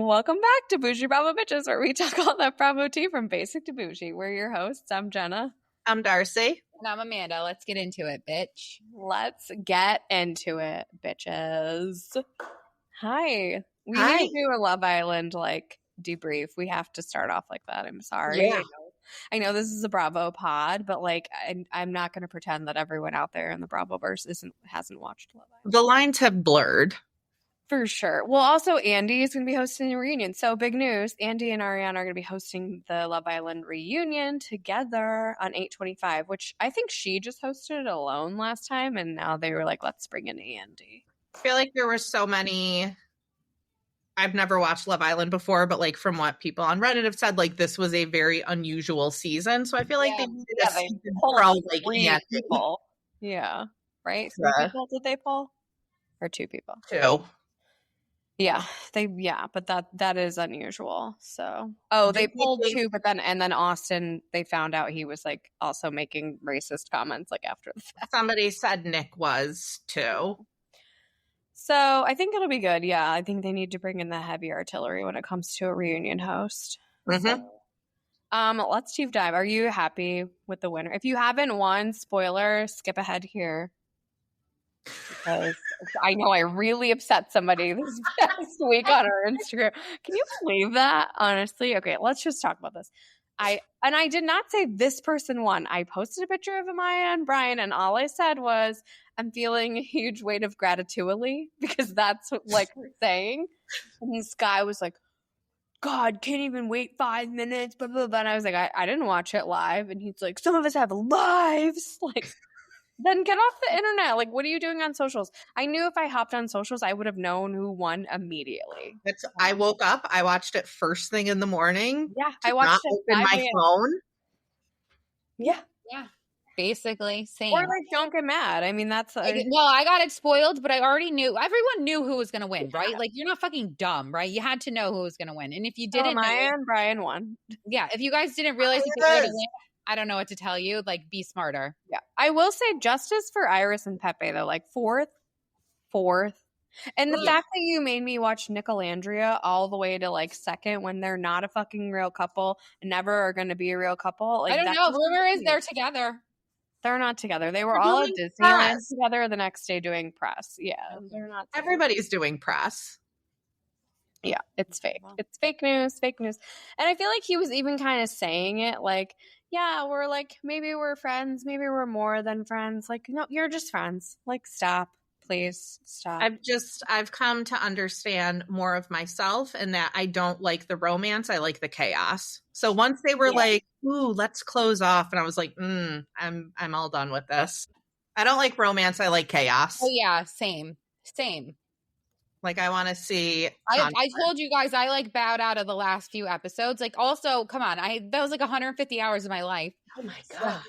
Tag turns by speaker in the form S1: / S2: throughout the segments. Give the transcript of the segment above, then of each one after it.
S1: Welcome back to Boujee Bravo Bitches, where we talk all that Bravo tea from basic to bougie. We're your hosts. I'm Jenna.
S2: I'm Darcy.
S3: And I'm Amanda. Let's get into it, bitch.
S1: Let's get into it, bitches. Hi. We
S2: Hi.
S1: need to do a Love Island, debrief. We have to start off like that. I'm sorry.
S2: Yeah.
S1: I know this is a Bravo pod, but I'm not going to pretend that everyone out there in the Bravoverse hasn't watched Love Island.
S2: The lines have blurred.
S1: For sure. Well, also, Andy is going to be hosting a reunion. So, big news. Andy and Ariana are going to be hosting the Love Island reunion together on 8/25, which I think she just hosted it alone last time. And now they were like, let's bring in Andy.
S2: I feel like there were so many. I've never watched Love Island before, but from what people on Reddit have said, this was a very unusual season. So I feel like they did a season for all Andy.
S1: People. Yeah. Right? 3 people did they pull? Or 2 people?
S2: 2.
S1: Yeah, but that is unusual. So, they pulled 2, but then Austin, they found out he was also making racist comments after the fact.
S2: Somebody said Nick was too.
S1: So I think it'll be good. Yeah, I think they need to bring in the heavy artillery when it comes to a reunion host.
S2: Mm-hmm.
S1: So, let's deep dive. Are you happy with the winner? If you haven't won, spoiler, skip ahead here. Because I know I really upset somebody this past week on our Instagram. Can you believe that? Honestly, okay, let's just talk about this. I did not say this person won. I posted a picture of Amaya and Brian, and all I said was, I'm feeling a huge weight of gratitude because that's what we're saying. And this guy was like, God, can't even wait 5 minutes, blah, blah, blah. And I was like, I didn't watch it live. And he's like, some of us have lives. Then get off the internet. What are you doing on socials? I knew if I hopped on socials, I would have known who won immediately.
S2: I woke up. I watched it first thing in the morning.
S1: Yeah, I watched it.
S2: Open my phone.
S1: Yeah.
S3: Basically, same.
S1: Or don't get mad. I mean, that's
S3: well, I got it spoiled, but I already knew. Everyone knew who was going to win, right? You're not fucking dumb, right? You had to know who was going to win, and if you didn't,
S1: Maya and Brian won.
S3: Yeah, if you guys didn't realize who was going to win, I don't know what to tell you. Be smarter.
S1: Yeah. I will say justice for Iris and Pepe, though. Fourth. And the fact that you made me watch Nicolandria all the way to second when they're not a fucking real couple and never are going to be a real couple.
S3: I don't know. Rumor is they're together.
S1: They're not together. They were all at Disneyland together the next day doing press. Yeah. They're not together.
S2: Everybody's doing press.
S1: Yeah, it's fake. It's fake news. And I feel like he was even kind of saying it yeah, we're maybe we're friends, maybe we're more than friends. No, you're just friends. Stop, please stop.
S2: I've come to understand more of myself and that I don't like the romance. I like the chaos. So once they were ooh, let's close off. And I was like, I'm all done with this. I don't like romance. I like chaos.
S3: Oh yeah, same.
S2: I want to see.
S3: I told you guys I bowed out of the last few episodes. Also, come on, that was 150 hours of my life.
S2: Oh my god,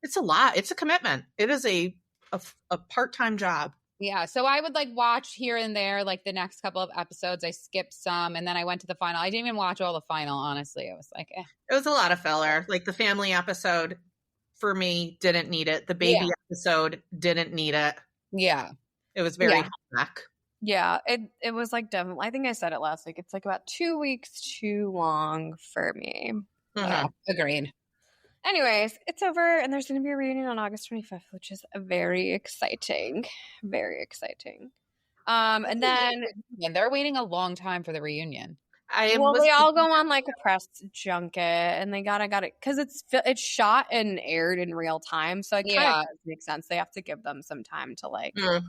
S2: it's a lot. It's a commitment. It is a part-time job.
S3: Yeah, so I would watch here and there the next couple of episodes. I skipped some, and then I went to the final. I didn't even watch all the final. Honestly, I was eh.
S2: It was a lot of filler. The family episode for me didn't need it. The baby episode didn't need it.
S3: Yeah,
S2: it was very back.
S1: Yeah, it was definitely, I think I said it last week. It's about 2 weeks too long for me.
S2: Mm-hmm.
S3: Agreed.
S1: Anyways, it's over and there's going to be a reunion on August 25th, which is very exciting. Very exciting. And then
S3: they're waiting a long time for the reunion.
S1: They all go on a press junket and they got it because it's shot and aired in real time. So it kind of does make sense. They have to give them some time to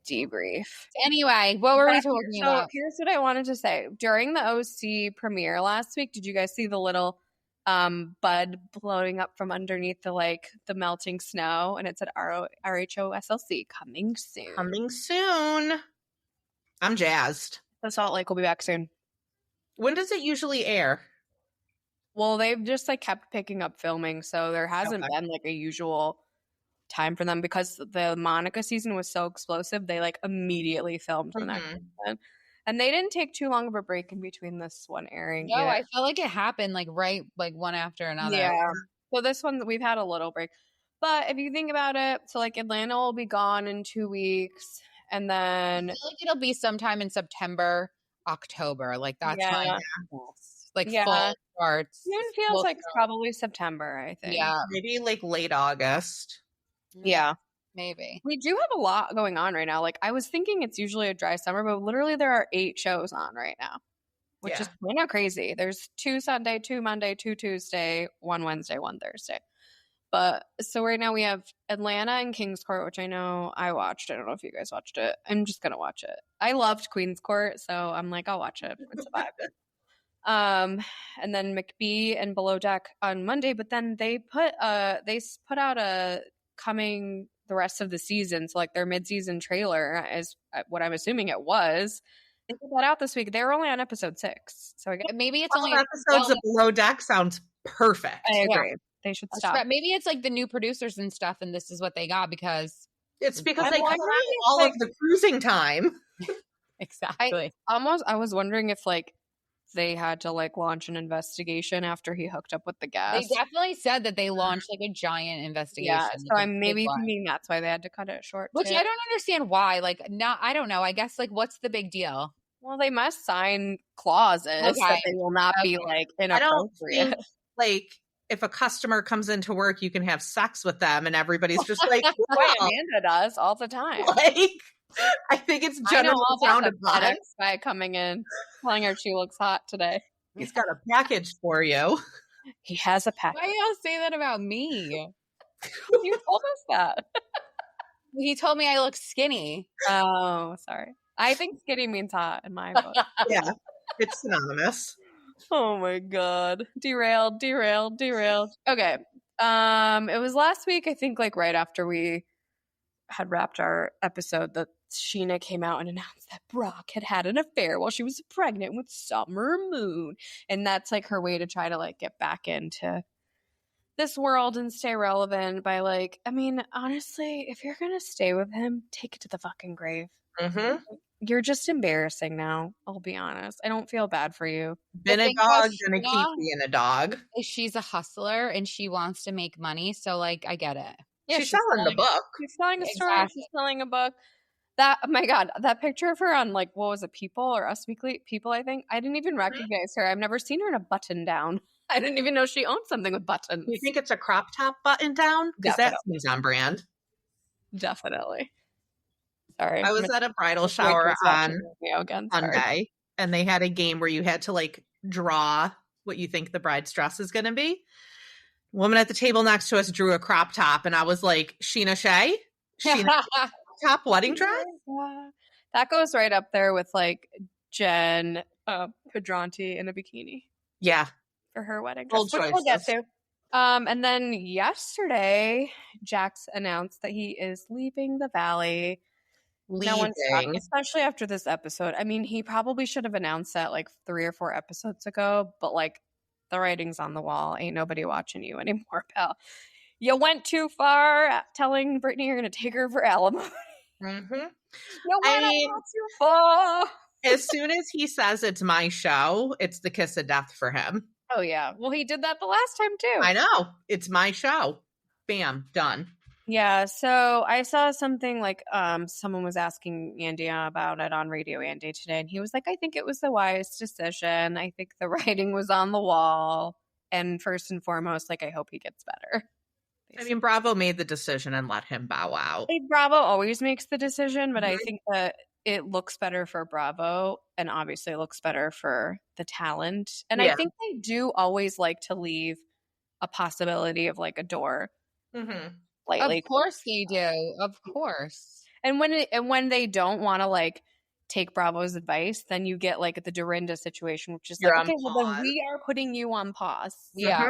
S1: debrief.
S3: Anyway, what were we talking about?
S1: Here's what I wanted to say. During the OC premiere last week, did you guys see the little bud blowing up from underneath the melting snow? And it said RHOSLC coming soon.
S2: I'm jazzed.
S1: The Salt Lake will be back soon.
S2: When does it usually air?
S1: Well, they've just kept picking up filming, so there hasn't been a usual time for them because the Monica season was so explosive. They immediately filmed the next season. And they didn't take too long of a break in between this one airing.
S3: No, I felt like it happened right one after another.
S1: Yeah. So this one, we've had a little break. But if you think about it, so Atlanta will be gone in 2 weeks. And then
S3: I feel it'll be sometime in September. October. Like that's
S1: Yeah.
S3: my guess. Like
S1: Yeah.
S3: fall starts.
S1: June feels
S3: Fall
S1: like it's
S3: starts.
S1: probably September, I think.
S3: Yeah,
S2: Maybe like late August.
S1: Yeah.
S3: maybe.
S1: We do have a lot going on right now. Like, I was thinking it's usually a dry summer, but literally there are 8 shows on right now, which is kind of crazy. There's 2 Sunday, 2 Monday, 2 Tuesday, 1 Wednesday, 1 Thursday. But so right now we have Atlanta and King's Court, which I know I watched. I don't know if you guys watched it. I'm just going to watch it. I loved Queen's Court, so I'm like, I'll watch it. It's a vibe. And then McBee and Below Deck on Monday, but then they put out a coming the rest of the season, so like their mid-season trailer is what I'm assuming it was. They put that out this week. They were only on episode 6, so I guess
S3: Maybe it's only
S2: episodes of Below Deck sounds perfect.
S1: I agree. They should stop.
S3: Maybe it's like the new producers and stuff, and this is what they got because
S2: It's because
S1: I'm
S2: they cut
S1: wondering
S2: out
S1: if,
S2: all
S1: like-
S2: of the cruising time.
S3: exactly.
S1: I was wondering if like they had to like launch an investigation after he hooked up with the
S3: They
S1: guest.
S3: definitely said that they launched like a giant investigation.
S1: Yeah, so
S3: like,
S1: I'm maybe thinking that's why they had to cut it short.
S3: Which
S1: too.
S3: I don't understand why. Like, not, I don't know. I guess like, what's the big deal?
S1: Well, they must sign clauses that they will not be like
S2: I don't
S1: inappropriate.
S2: think like if a customer comes into work, you can have sex with them, and everybody's just like,
S1: Why
S2: wow.
S1: Amanda does all the time.
S2: Like, I think it's
S1: I know
S2: generally
S1: all
S2: frowned
S1: about the
S2: upon.
S1: FedEx guy coming in, telling her she looks hot today.
S2: He's got a package for you.
S1: He has a pack.
S3: Why y'all say that about me?
S1: You told us that.
S3: He told me I look skinny.
S1: Oh, sorry. I think skinny means hot in my book.
S2: Yeah, it's synonymous.
S1: Oh my god. Derailed. Okay. It was last week, I think, like right after we had wrapped our episode, that Sheena came out and announced that Brock had an affair while she was pregnant with Summer Moon. And that's like her way to try to like get back into this world and stay relevant by like, I mean, honestly, if you're gonna stay with him, take it to the fucking grave.
S2: Mm-hmm.
S1: You're just embarrassing now. I'll be honest. I don't feel bad for you.
S2: Been
S3: The
S2: a
S3: thing about
S2: dog, gonna keep
S3: Sheena
S2: being a dog.
S3: She's a hustler and she wants to make money. So, like, I get it.
S1: Yeah,
S2: She's selling the book.
S1: She's selling a story.
S3: Exactly.
S1: She's selling a book. That, oh my God, that picture of her on like, what was it, People or Us Weekly? People, I think. I didn't even recognize her. I've never seen her in a button down. I didn't even know she owned something with buttons.
S2: You think it's a crop top button down? Because that seems on brand.
S1: Definitely. Sorry.
S2: I was at a bridal shower on
S1: again.
S2: Sunday, and they had a game where you had to like draw what you think the bride's dress is going to be. Woman at the table next to us drew a crop top, and I was like, Sheena Shea? Sheena top wedding dress?
S1: That goes right up there with like Jen Pedranti in a bikini.
S2: Yeah.
S1: For her wedding
S2: Bold
S1: dress, which we'll get to. And then yesterday, Jax announced that he is leaving the Valley. No one's talking, especially after this episode. I mean, he probably should have announced that like 3 or 4 episodes ago, but like the writing's on the wall. Ain't nobody watching you anymore, pal. You went too far telling Britney you're going to take her for alimony.
S2: Mm-hmm.
S1: You went too far.
S2: As soon as he says it's my show, it's the kiss of death for him.
S1: Oh, yeah. Well, he did that the last time, too.
S2: I know. It's my show. Bam. Done.
S1: Yeah, so I saw something like someone was asking Andy about it on Radio Andy today, and he was like, I think it was the wise decision. I think the writing was on the wall. And first and foremost, like, I hope he gets better.
S2: I mean, Bravo made the decision and let him bow out.
S1: Hey, Bravo always makes the decision, but I think that it looks better for Bravo, and obviously it looks better for the talent. And I think they do always like to leave a possibility of like a door.
S2: Mm-hmm.
S1: Lightly.
S3: Of course they do. Of course.
S1: And when they don't want to like take Bravo's advice, then you get like the Dorinda situation, which is like, okay, well then we are putting you on pause.
S3: Yeah.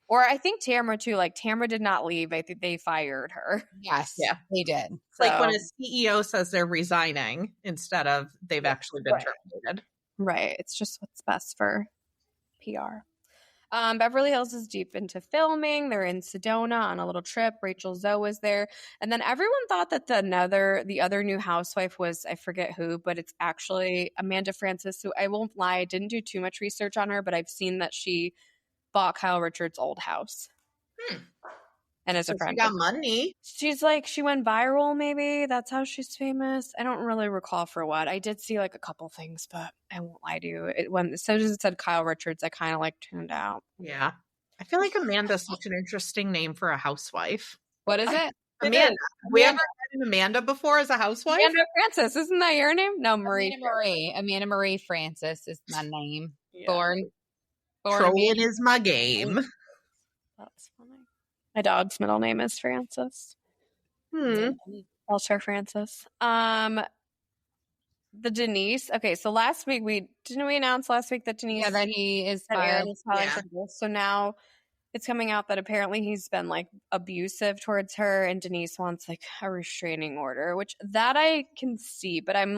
S1: Or I think Tamara too. Like Tamara did not leave. I think they fired her.
S3: Yes.
S2: Yeah.
S3: They did.
S2: It's like when a CEO says they're resigning instead of they've actually been terminated.
S1: Right. It's just what's best for PR. Beverly Hills is deep into filming. They're in Sedona on a little trip. Rachel Zoe was there. And then everyone thought that the other new housewife was, I forget who, but it's actually Amanda Francis, who I won't lie, I didn't do too much research on her, but I've seen that she bought Kyle Richards' old house. and is a
S2: So
S1: friend.
S2: she got money.
S1: She's like, she went viral, maybe. That's how she's famous. I don't really recall for what. I did see like a couple things, but I won't lie to you. When it said Kyle Richards, I kind of like tuned out.
S2: Yeah. I feel like Amanda's such an interesting name for a housewife.
S3: What is it?
S2: Amanda. We ever had an Amanda before as a housewife?
S1: Amanda Francis, isn't that your name? No, Marie.
S3: Amanda Marie Francis is my name.
S1: Yeah.
S3: Born
S2: Trolling is my game.
S1: That's funny. My dog's middle name is Francis. Elcher Francis. The Denise. Okay, so last week we announce last week that Denise
S3: that he is
S1: that Aaron
S3: filed.
S1: is filing for divorce. So now it's coming out that apparently he's been like abusive towards her, and Denise wants like a restraining order, which that I can see, but I'm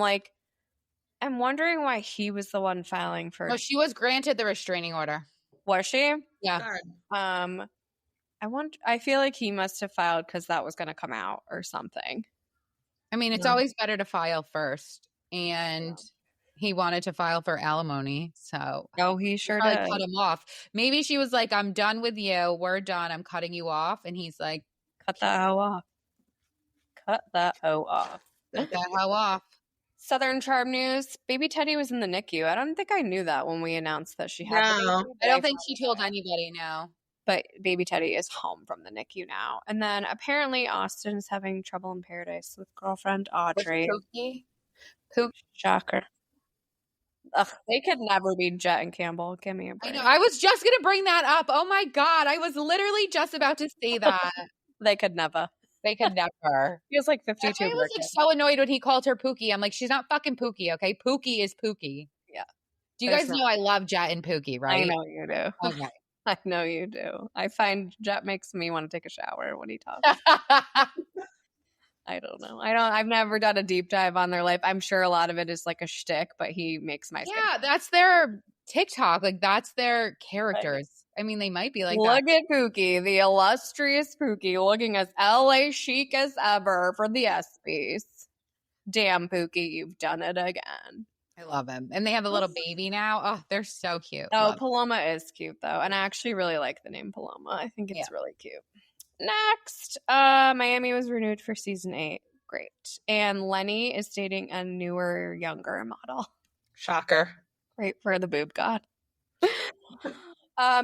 S1: wondering why he was the one filing for.
S3: No, she was granted the restraining order.
S1: Was she?
S3: Yeah.
S1: I feel like he must have filed because that was going to come out or something.
S3: I mean, it's always better to file first, and he wanted to file for alimony, so
S1: he sure
S3: did.
S1: did.
S3: Cut him off. Maybe she was like, "I'm done with you. We're done. I'm cutting you off," and he's like,
S1: "Cut that hoe off. Cut that hoe off.
S3: Cut that hoe off."
S1: Southern Charm news: Baby Teddy was in the NICU. I don't think I knew that when we announced that she had.
S2: No,
S3: I don't think she told anybody. No.
S1: But Baby Teddy is home from the NICU now. And then apparently Austin is having trouble in paradise with girlfriend Audrey.
S3: Poop.
S1: Shocker. Ugh, they could never be Jet and Campbell. Give me a break.
S3: I know. I was just going to bring that up. Oh my God. I was literally just about to say that.
S1: They could never.
S3: They could never.
S1: He was like 52.
S3: I was like so annoyed when he called her Pookie. I'm like, she's not fucking Pookie, okay? Pookie is Pookie.
S1: Yeah.
S3: Do you guys know I love Jet and Pookie, right?
S1: I know you do.
S3: Okay.
S1: I know you do. I find Jet makes me want to take a shower when he talks. I don't know. I've never done a deep dive on their life. I'm sure a lot of it is like a shtick, but he makes my skin.
S3: Yeah, that's their TikTok. Like that's their characters. I mean, they might be like
S1: Look at Pookie, the illustrious Pookie, looking as LA chic as ever for the ESPYs. Damn, Pookie, you've done it again.
S3: I love him. And they have a little baby now. Oh, they're so cute.
S1: Oh, Paloma is cute, though. And I actually really like the name Paloma. I think it's really cute. Next, Miami was renewed for season 8. Great. And Lenny is dating a newer, younger model.
S2: Shocker.
S1: Great for the boob god.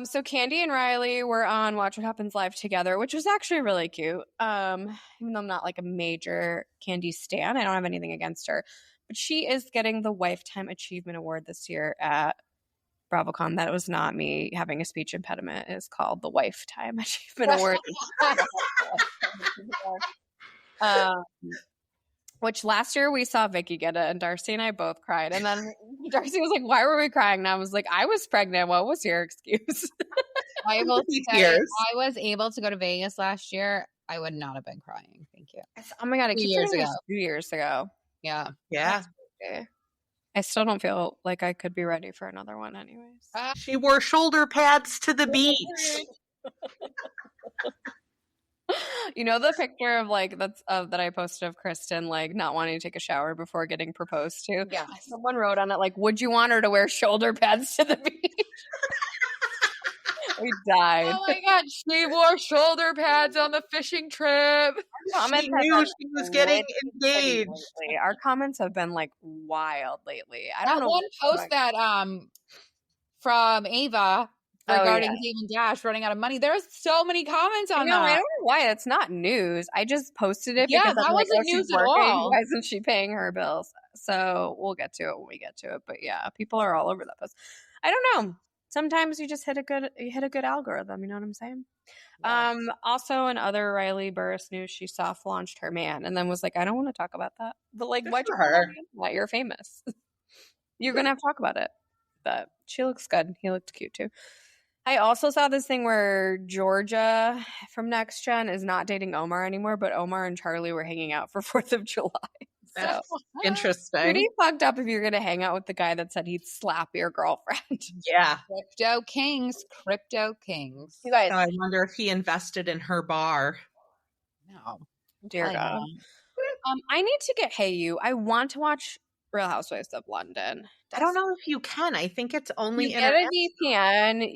S1: So Candy and Riley were on Watch What Happens Live together, which was actually really cute. Even though I'm not like a major Candy stan, I don't have anything against her. But she is getting the Lifetime Achievement Award this year at BravoCon. That was not me having a speech impediment. It's called the Lifetime Achievement Award. Which last year we saw Vicky get it, and Darcy and I both cried. And then Darcy was like, "Why were we crying?" And I was like, "I was pregnant. What was your excuse?"
S3: I was able to go to Vegas last year. I would not have been crying. Thank you.
S1: Oh my God, it
S3: 2 years ago.
S1: 2 years ago.
S3: Yeah.
S1: Okay. I still don't feel like I could be ready for another one anyways.
S2: She wore shoulder pads to the beach.
S1: You know the picture of like that I posted of Kristen like not wanting to take a shower before getting proposed to?
S3: Yeah.
S1: Someone wrote on it like, would you want her to wear shoulder pads to the beach? We died.
S3: Oh my God, she wore shoulder pads on the fishing trip.
S2: She knew she was getting engaged.
S1: Lately. Our comments have been like wild lately. I don't know.
S3: One post that from Ava regarding Dave and Dash running out of money. There's so many comments on that.
S1: I don't know why. It's not news. I just posted it because
S3: that wasn't news at all.
S1: Why isn't she paying her bills? So we'll get to it when we get to it. But yeah, people are all over that post. I don't know. Sometimes you just hit a good algorithm. You know what I'm saying? Yes. Also, in other Riley Burris news, she soft launched her man and then was like, I don't want to talk about that. But like, why'd you her? Why you're famous? You're gonna have to talk about it. But she looks good. He looked cute too. I also saw this thing where Georgia from Next Gen is not dating Omar anymore, but Omar and Charlie were hanging out for 4th of July.
S2: That's interesting.
S1: Pretty fucked up if you're going to hang out with the guy that said he'd slap your girlfriend.
S2: Yeah.
S3: Crypto kings.
S1: You guys.
S2: I wonder if he invested in her bar.
S3: No.
S1: Dear God. I need to get Hey You. I want to watch Real Housewives of London.
S2: I don't know if you can. I think it's only
S1: you get a VPN.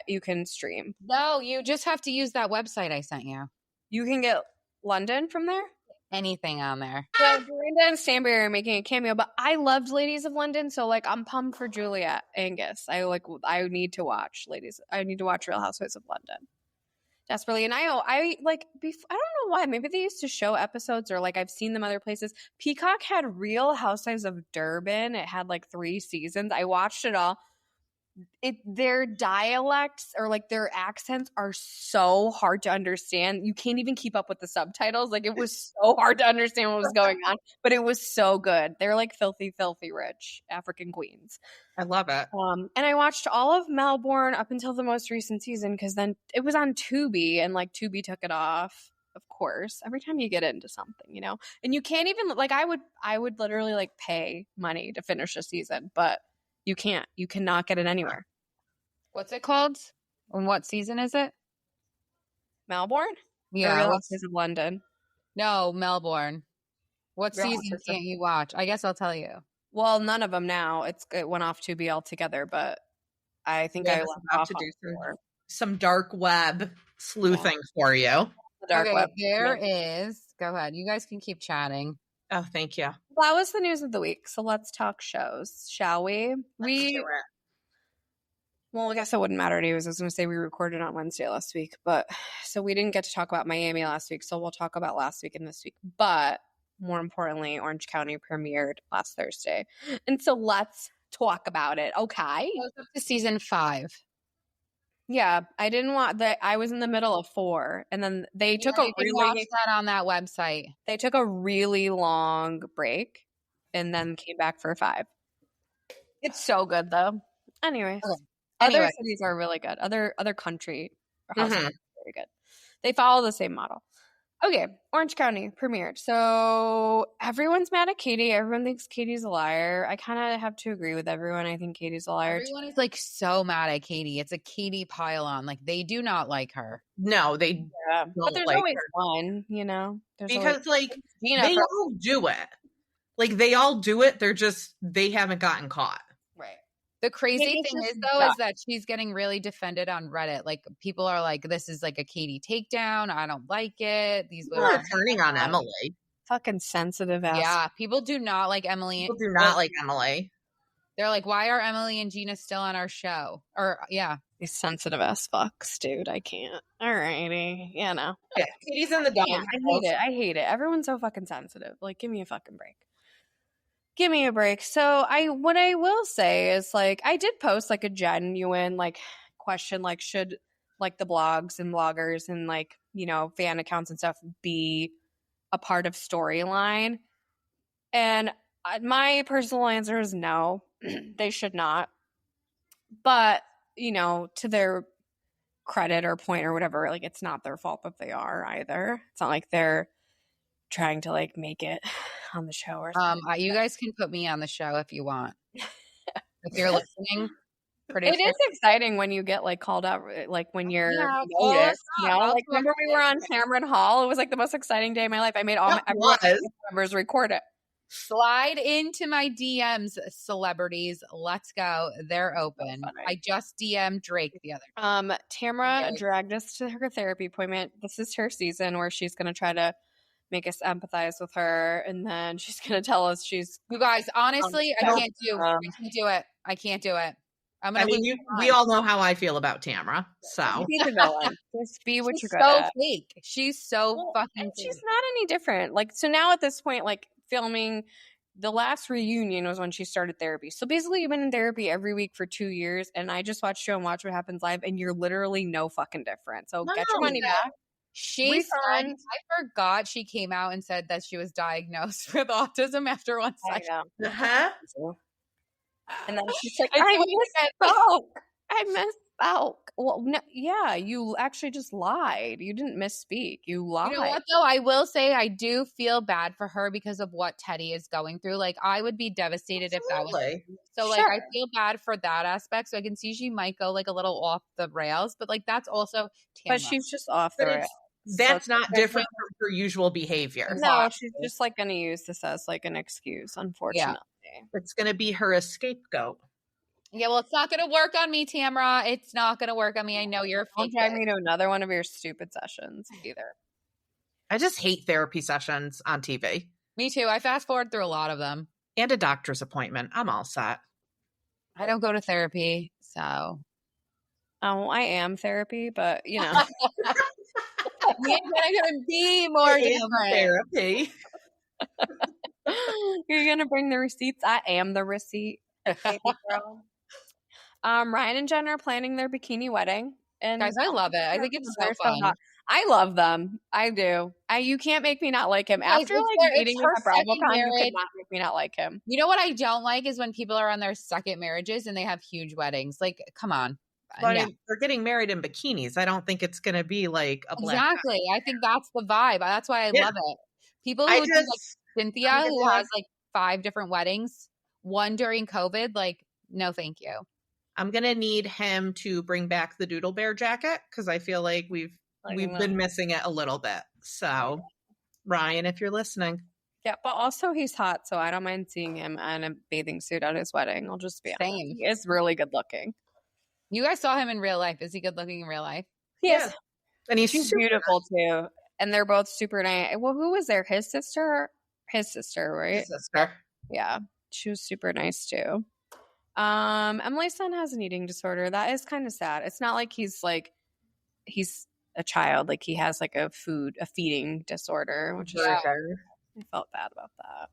S1: You can stream.
S3: No, you just have to use that website I sent you.
S1: You can get London from there?
S3: Anything on there.
S1: So Dorinda and Stanberry are making a cameo, but I loved Ladies of London, so like I'm pumped for Juliet Angus. I need to watch I need to watch Real Housewives of London desperately. And I don't know why. Maybe they used to show episodes, or like I've seen them other places. Peacock had Real Housewives of Durban. It had like 3 seasons. I watched it all. Their dialects or like their accents are so hard to understand. You can't even keep up with the subtitles. Like it was so hard to understand what was going on, but it was so good. They're like filthy, filthy rich African queens.
S2: I love it.
S1: And I watched all of Melbourne up until the most recent season because then it was on Tubi and like Tubi took it off. Of course, every time you get into something, you know, and you can't even like I would literally like pay money to finish a season, but you can't. You cannot get it anywhere.
S3: What's it called? And what season is it?
S1: Melbourne?
S3: Yeah.
S1: Real Housewives of London.
S3: No, Melbourne. What
S1: Real
S3: season
S1: Housewives
S3: can't you watch? I guess I'll tell you.
S1: Well, none of them now. It went off Tubi altogether, but I think I left off
S2: to do some dark web sleuthing for you.
S1: The dark web.
S3: There is. Go ahead. You guys can keep chatting.
S2: Oh, thank you.
S1: That was the news of the week. So let's talk shows, shall we?
S2: Let's do it.
S1: Well, I guess it wouldn't matter anyways. I was going to say we recorded on Wednesday last week, but so we didn't get to talk about Miami last week. So we'll talk about last week and this week. But more importantly, Orange County premiered last Thursday. And so let's talk about it. Okay.
S3: Goes up to season 5.
S1: Yeah, I didn't want that. I was in the middle of 4, and then they took
S3: you can watch that on that website.
S1: They took a really long break, and then came back for 5. It's so good though. Anyways, other cities are really good. Other country houses are very good. They follow the same model. Okay, Orange County premiered. So everyone's mad at Katie. Everyone thinks Katie's a liar. I kind of have to agree with everyone. I think Katie's a liar.
S3: Everyone is like so mad at Katie. It's a Katie pile-on. Like they do not like her.
S2: No, they don't.
S1: But there's
S2: like
S1: always
S2: her.
S1: one, you know.
S2: Because like they all do it. Like they all do it. They haven't gotten caught.
S1: Right.
S3: The crazy thing is that she's getting really defended on Reddit. Like people are like, "This is like a Katie takedown. I don't like it." These
S2: people are turning on Emily.
S1: Fucking sensitive ass.
S3: Yeah, people do not like Emily.
S2: People do not like Emily.
S3: They're like, "Why are Emily and Gina still on our show?" Or
S1: these sensitive ass fucks, dude. I can't. Alrighty, you know.
S2: Yeah, Katie's in the dog.
S1: I hate it. Everyone's so fucking sensitive. Like, give me a fucking break. Give me a break. So what I will say is like I did post like a genuine like question, like should like the blogs and bloggers and like, you know, fan accounts and stuff be a part of storyline? And my personal answer is no, they should not. But, you know, to their credit or point or whatever, like it's not their fault that they are either. It's not like they're trying to like make it on the show or something.
S3: You guys can put me on the show if you want. If you're listening,
S1: it is exciting when you get like called out, like when you're noticed. You know, like remember we were on Cameron Hall. It was like the most exciting day of my life. I made all my members record it.
S3: Slide into my DMs, celebrities. Let's go. They're open. I just DM'd Drake the other day.
S1: Tamra dragged us to her therapy appointment. This is her season where she's going to try to make us empathize with her, and then she's going to tell us she's...
S3: You guys, honestly, I can't do it. I can't do it.
S2: We all know how I feel about Tamra, so.
S1: Be the villain. Just be what you're good
S3: at. Fake. She's so fucking
S1: she's not any different. Like, so now at this point, like, filming the last reunion was when she started therapy. So basically you've been in therapy every week for 2 years, and I just watched you on Watch What Happens Live, and you're literally no fucking different. So get your money back.
S3: She said, I forgot she came out and said that she was diagnosed with autism after one session.
S1: And then she's like, I misspoke. Well, no, yeah, you actually just lied. You didn't misspeak. You lied.
S3: You know what, though? I will say I do feel bad for her because of what Teddy is going through. Like, I would be devastated if that was... So, like, I feel bad for that aspect. So I can see she might go, like, a little off the rails. But, like, that's also Tamra.
S1: But she's just off the rails.
S2: That's not different from her usual behavior.
S1: No, she's just, like, going to use this as, like, an excuse, unfortunately.
S2: Yeah. It's going to be her a scapegoat.
S3: Yeah, well, it's not going to work on me, Tamra. It's not going to work on me. I know you're a fake.
S1: Don't drag me to another one of your stupid sessions either.
S2: I just hate therapy sessions on TV.
S3: Me too. I fast forward through a lot of them.
S2: And a doctor's appointment. I'm all set.
S3: I don't go to therapy, so.
S1: Oh, I am therapy, but you know.
S3: You're gonna be more different.
S2: Therapy.
S1: You're gonna bring the receipts. I am the receipt, baby girl. Ryan and Jen are planning their bikini wedding, and
S3: guys, I love it. I think it's so fun.
S1: hot. I love them. I do. You can't make me not like him.
S3: Guys,
S1: After like meeting him at BravoCon, you cannot make me not like him.
S3: You know what I don't like is when people are on their second marriages and they have huge weddings. Like, come on.
S2: But they're getting married in bikinis. I don't think it's going to be like a black.
S3: Exactly. I think that's the vibe. That's why I love it. People who do like Cynthia, who has like 5 different weddings, one during COVID, like, no, thank you.
S2: I'm going to need him to bring back the Doodle Bear jacket because I feel like we've been missing it a little bit. So, Ryan, if you're listening.
S1: Yeah, but also he's hot, so I don't mind seeing him in a bathing suit at his wedding. I'll just be honest. He is really good looking.
S3: You guys saw him in real life. Is he good looking in real life?
S1: Yes.
S2: And
S1: she's beautiful too. And they're both super nice. Well, who was there? His sister? His sister, right?
S2: His sister.
S1: Yeah. She was super nice too. Emily's son has an eating disorder. That is kind of sad. It's not like he's a child. Like he has like a feeding disorder, which is I felt bad about that.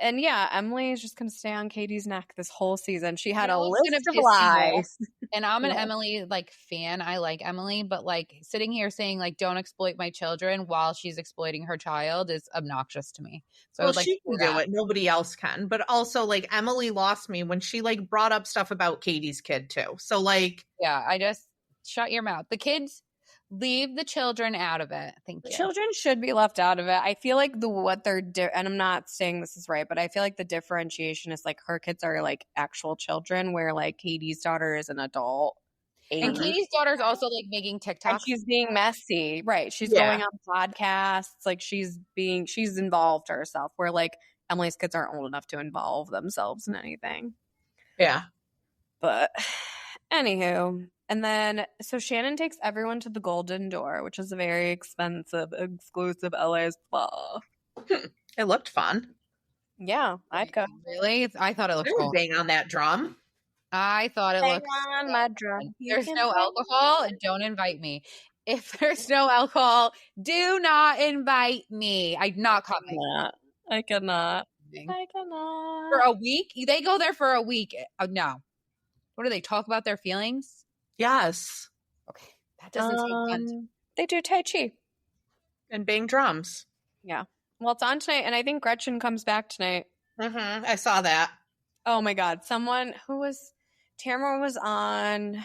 S1: And yeah, Emily is just going to stay on Katie's neck this whole season. She had a list of lies.
S3: And I'm an Emily like fan. I like Emily, but like sitting here saying like don't exploit my children while she's exploiting her child is obnoxious to me. So
S2: she can do it. Nobody else can. But also like Emily lost me when she like brought up stuff about Katie's kid too. So like
S3: I just shut your mouth. The kids. Leave the children out of it. Thank you.
S1: The children should be left out of it. I feel like what they're and I'm not saying this is right, but I feel like the differentiation is like her kids are like actual children, where like Katie's daughter is an adult.
S3: And Katie's daughter is also like making TikToks.
S1: And she's being messy, right? She's going on podcasts, like she's involved herself. Where like Emily's kids aren't old enough to involve themselves in anything.
S2: Yeah,
S1: but anywho. And then, so Shannon takes everyone to the Golden Door, which is a very expensive, exclusive LA spa.
S2: It looked fun.
S1: Yeah, I'd go.
S3: Really? I thought it looked cool.
S2: Bang on that drum.
S3: I thought it looked
S1: on my drum.
S3: There's no alcohol, don't invite me. If there's no alcohol, do not invite me. I'm not coming.
S1: I cannot.
S3: For a week? They go there for a week. No. What do they talk about their feelings?
S2: Yes.
S3: Okay. That doesn't seem fun.
S1: They do Tai Chi.
S2: And bang drums.
S1: Yeah. Well, it's on tonight, and I think Gretchen comes back tonight.
S2: Mm-hmm. I saw that.
S1: Oh, my God. Tamara was on,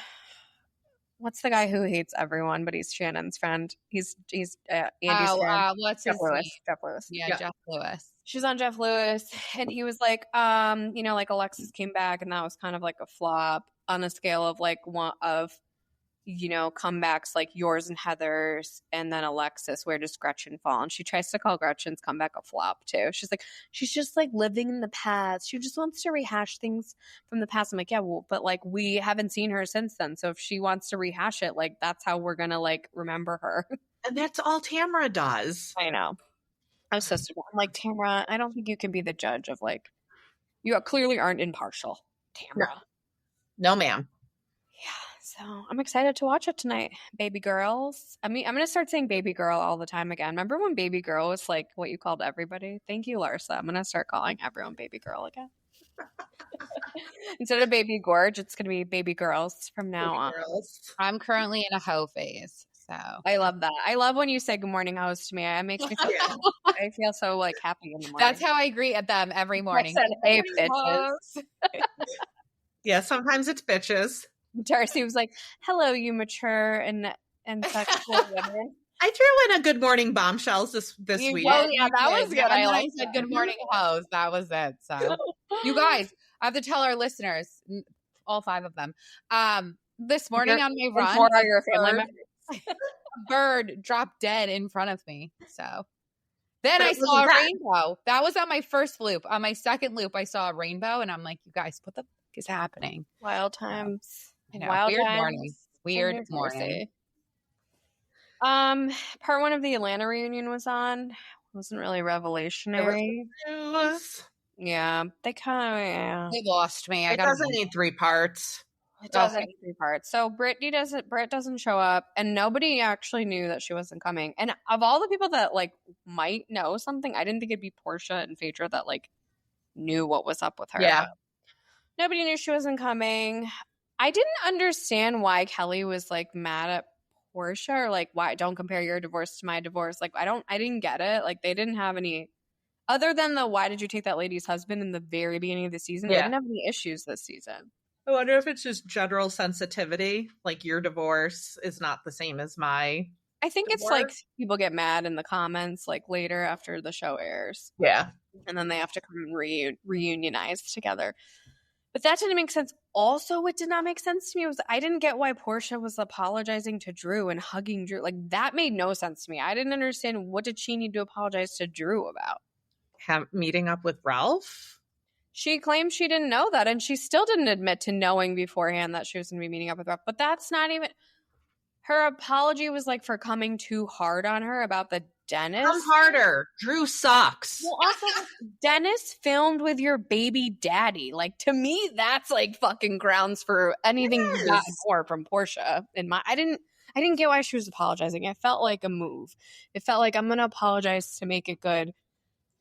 S1: what's the guy who hates everyone, but he's Shannon's friend? He's Andy's friend.
S3: What's
S1: Jeff
S3: his
S1: Lewis.
S3: name?
S1: Jeff Lewis.
S3: Yeah, Jeff Lewis.
S1: She's on Jeff Lewis, and he was like, like Alexis came back, and that was kind of like a flop on a scale of like one of, comebacks like yours and Heather's, and then Alexis. Where does Gretchen fall? And she tries to call Gretchen's comeback a flop too. She's like, she's just like living in the past. She just wants to rehash things from the past. I'm like, yeah, well, but like we haven't seen her since then. So if she wants to rehash it, like that's how we're gonna like remember her.
S2: And that's all Tamara does.
S1: I know. I'm like, Tamara, I don't think you can be the judge of like, you clearly aren't impartial, Tamara.
S2: No, ma'am.
S1: Yeah, so I'm excited to watch it tonight, baby girls. I mean, I'm going to start saying baby girl all the time again. Remember when baby girl was like what you called everybody? Thank you, Larsa. I'm going to start calling everyone baby girl again. Instead of baby gorge, it's going to be baby girls from now on.
S3: I'm currently in a hoe phase. So
S1: I love that. I love when you say good morning hoes to me. It makes me feel I feel so like happy in the morning.
S3: That's how I greet at them every morning.
S1: I said, hey, bitches.
S2: Yeah, sometimes it's bitches.
S1: Darcy was like, hello, you mature and sexual women.
S2: I threw in a good morning bombshells this week.
S3: Oh yeah, that was good. I said good morning hoes. That was it. So you guys, I have to tell our listeners, all 5 of them, this morning on my run,
S1: 4 are your family members.
S3: A bird dropped dead in front of me. So then I saw a rainbow. That was on my first loop. On my second loop, I saw a rainbow, and I'm like, you guys, what the fuck is happening?
S1: Wild times.
S3: I know. Weird morning. Weird morning.
S1: Part one of the Atlanta reunion was on. It wasn't really revelationary. Yeah, they kind of, yeah.
S3: They lost me.
S2: It doesn't need 3 parts.
S1: It doesn't need 3 parts. So Britt doesn't show up, and nobody actually knew that she wasn't coming. And of all the people that like might know something, I didn't think it'd be Porsha and Phaedra that like knew what was up with her.
S2: Yeah.
S1: Nobody knew she wasn't coming. I didn't understand why Kelly was like mad at Porsha, or like, why don't compare your divorce to my divorce. Like, I didn't get it. Like, they didn't have any, other than the why did you take that lady's husband in the very beginning of the season, they didn't have any issues this season.
S2: I wonder if it's just general sensitivity. Like, your divorce is not the same as my
S1: I think
S2: divorce.
S1: It's like people get mad in the comments like later after the show airs.
S2: Yeah.
S1: And then they have to come and reunionize together. But that didn't make sense. Also, what did not make sense to me was I didn't get why Porsha was apologizing to Drew and hugging Drew. Like, that made no sense to me. I didn't understand, what did she need to apologize to Drew about?
S2: Meeting up with Ralph?
S1: She claimed she didn't know that, and she still didn't admit to knowing beforehand that she was going to be meeting up with Ralph. But that's not even... Her apology was like for coming too hard on her about the Dennis.
S2: Come harder. Drew sucks.
S1: Well, also, Dennis filmed with your baby daddy. Like, to me, that's like fucking grounds for anything you got more from Porsha. I didn't get why she was apologizing. It felt like a move. It felt like, I'm going to apologize to make it good.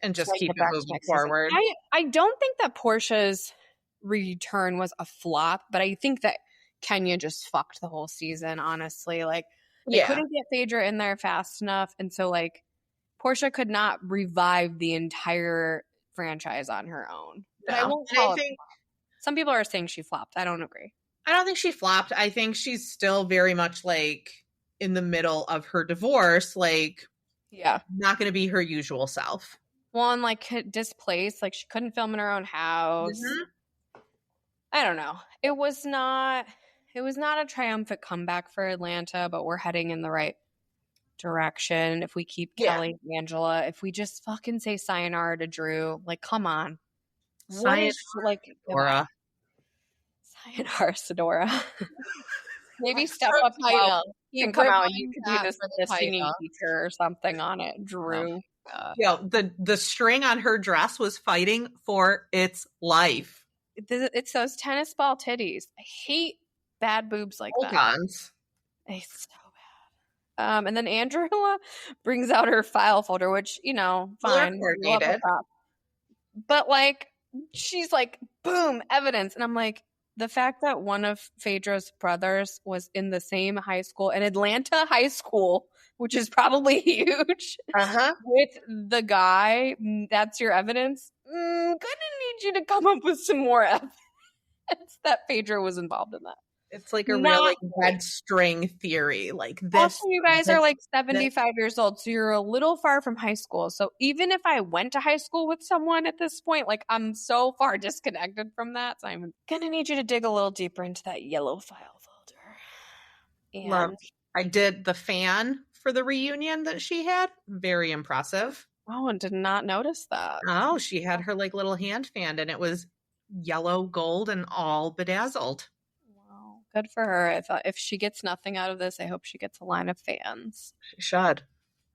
S2: And just keep it moving forward.
S1: I don't think that Porsha's return was a flop, but I think that Kenya just fucked the whole season, honestly. Like, they couldn't get Phaedra in there fast enough, and so like Porsha could not revive the entire franchise on her own. But I won't call it. Some people are saying she flopped. I don't agree.
S2: I don't think she flopped. I think she's still very much like in the middle of her divorce, like not going to be her usual self.
S1: Well, and like displaced, like she couldn't film in her own house. Mm-hmm. I don't know. It was not a triumphant comeback for Atlanta, but we're heading in the right direction. If we keep Kelly and Angela, if we just fucking say sayonara to Drew, like, come on.
S2: Sayonara, Sedora.
S1: Sayonara, Sedora. Maybe step up title. You can come out and you can do this singing teacher or something on it, Drew.
S2: The string on her dress was fighting for its life.
S1: It's those tennis ball titties. I hate bad boobs like that. It's so bad. And then Angela brings out her file folder, which, fine. But like, she's like, boom, evidence. And I'm like, the fact that one of Phaedra's brothers was in the same high school, an Atlanta high school, which is probably huge, with the guy, that's your evidence. Gonna need you to come up with some more evidence that Phaedra was involved in that.
S2: It's like a really red string theory. Like this.
S1: Also, you guys are like 75 years old, so you're a little far from high school. So even if I went to high school with someone at this point, like, I'm so far disconnected from that. So I'm gonna need you to dig a little deeper into that yellow file folder. And
S2: I did the fan for the reunion that she had. Very impressive.
S1: Oh, and did not notice that.
S2: Oh, she had her like little hand fan, and it was yellow, gold, and all bedazzled.
S1: Wow, good for her. If she gets nothing out of this, I hope she gets a line of fans.
S2: She should.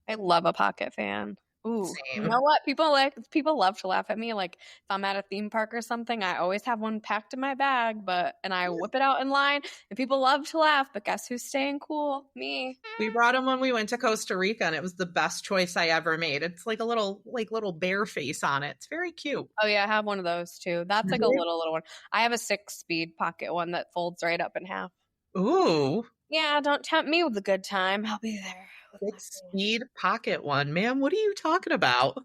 S1: I love a pocket fan. Ooh,
S2: same.
S1: You know what? People love to laugh at me. Like, if I'm at a theme park or something, I always have one packed in my bag, and I whip it out in line, and people love to laugh. But guess who's staying cool? Me.
S2: We brought him when we went to Costa Rica, and it was the best choice I ever made. It's like a little bear face on it. It's very cute.
S1: Oh yeah, I have one of those too. That's like a little one. I have a 6-speed pocket one that folds right up in half.
S2: Ooh.
S1: Yeah, don't tempt me with a good time. I'll be there.
S2: 6-speed pocket one. Ma'am, what are you talking about?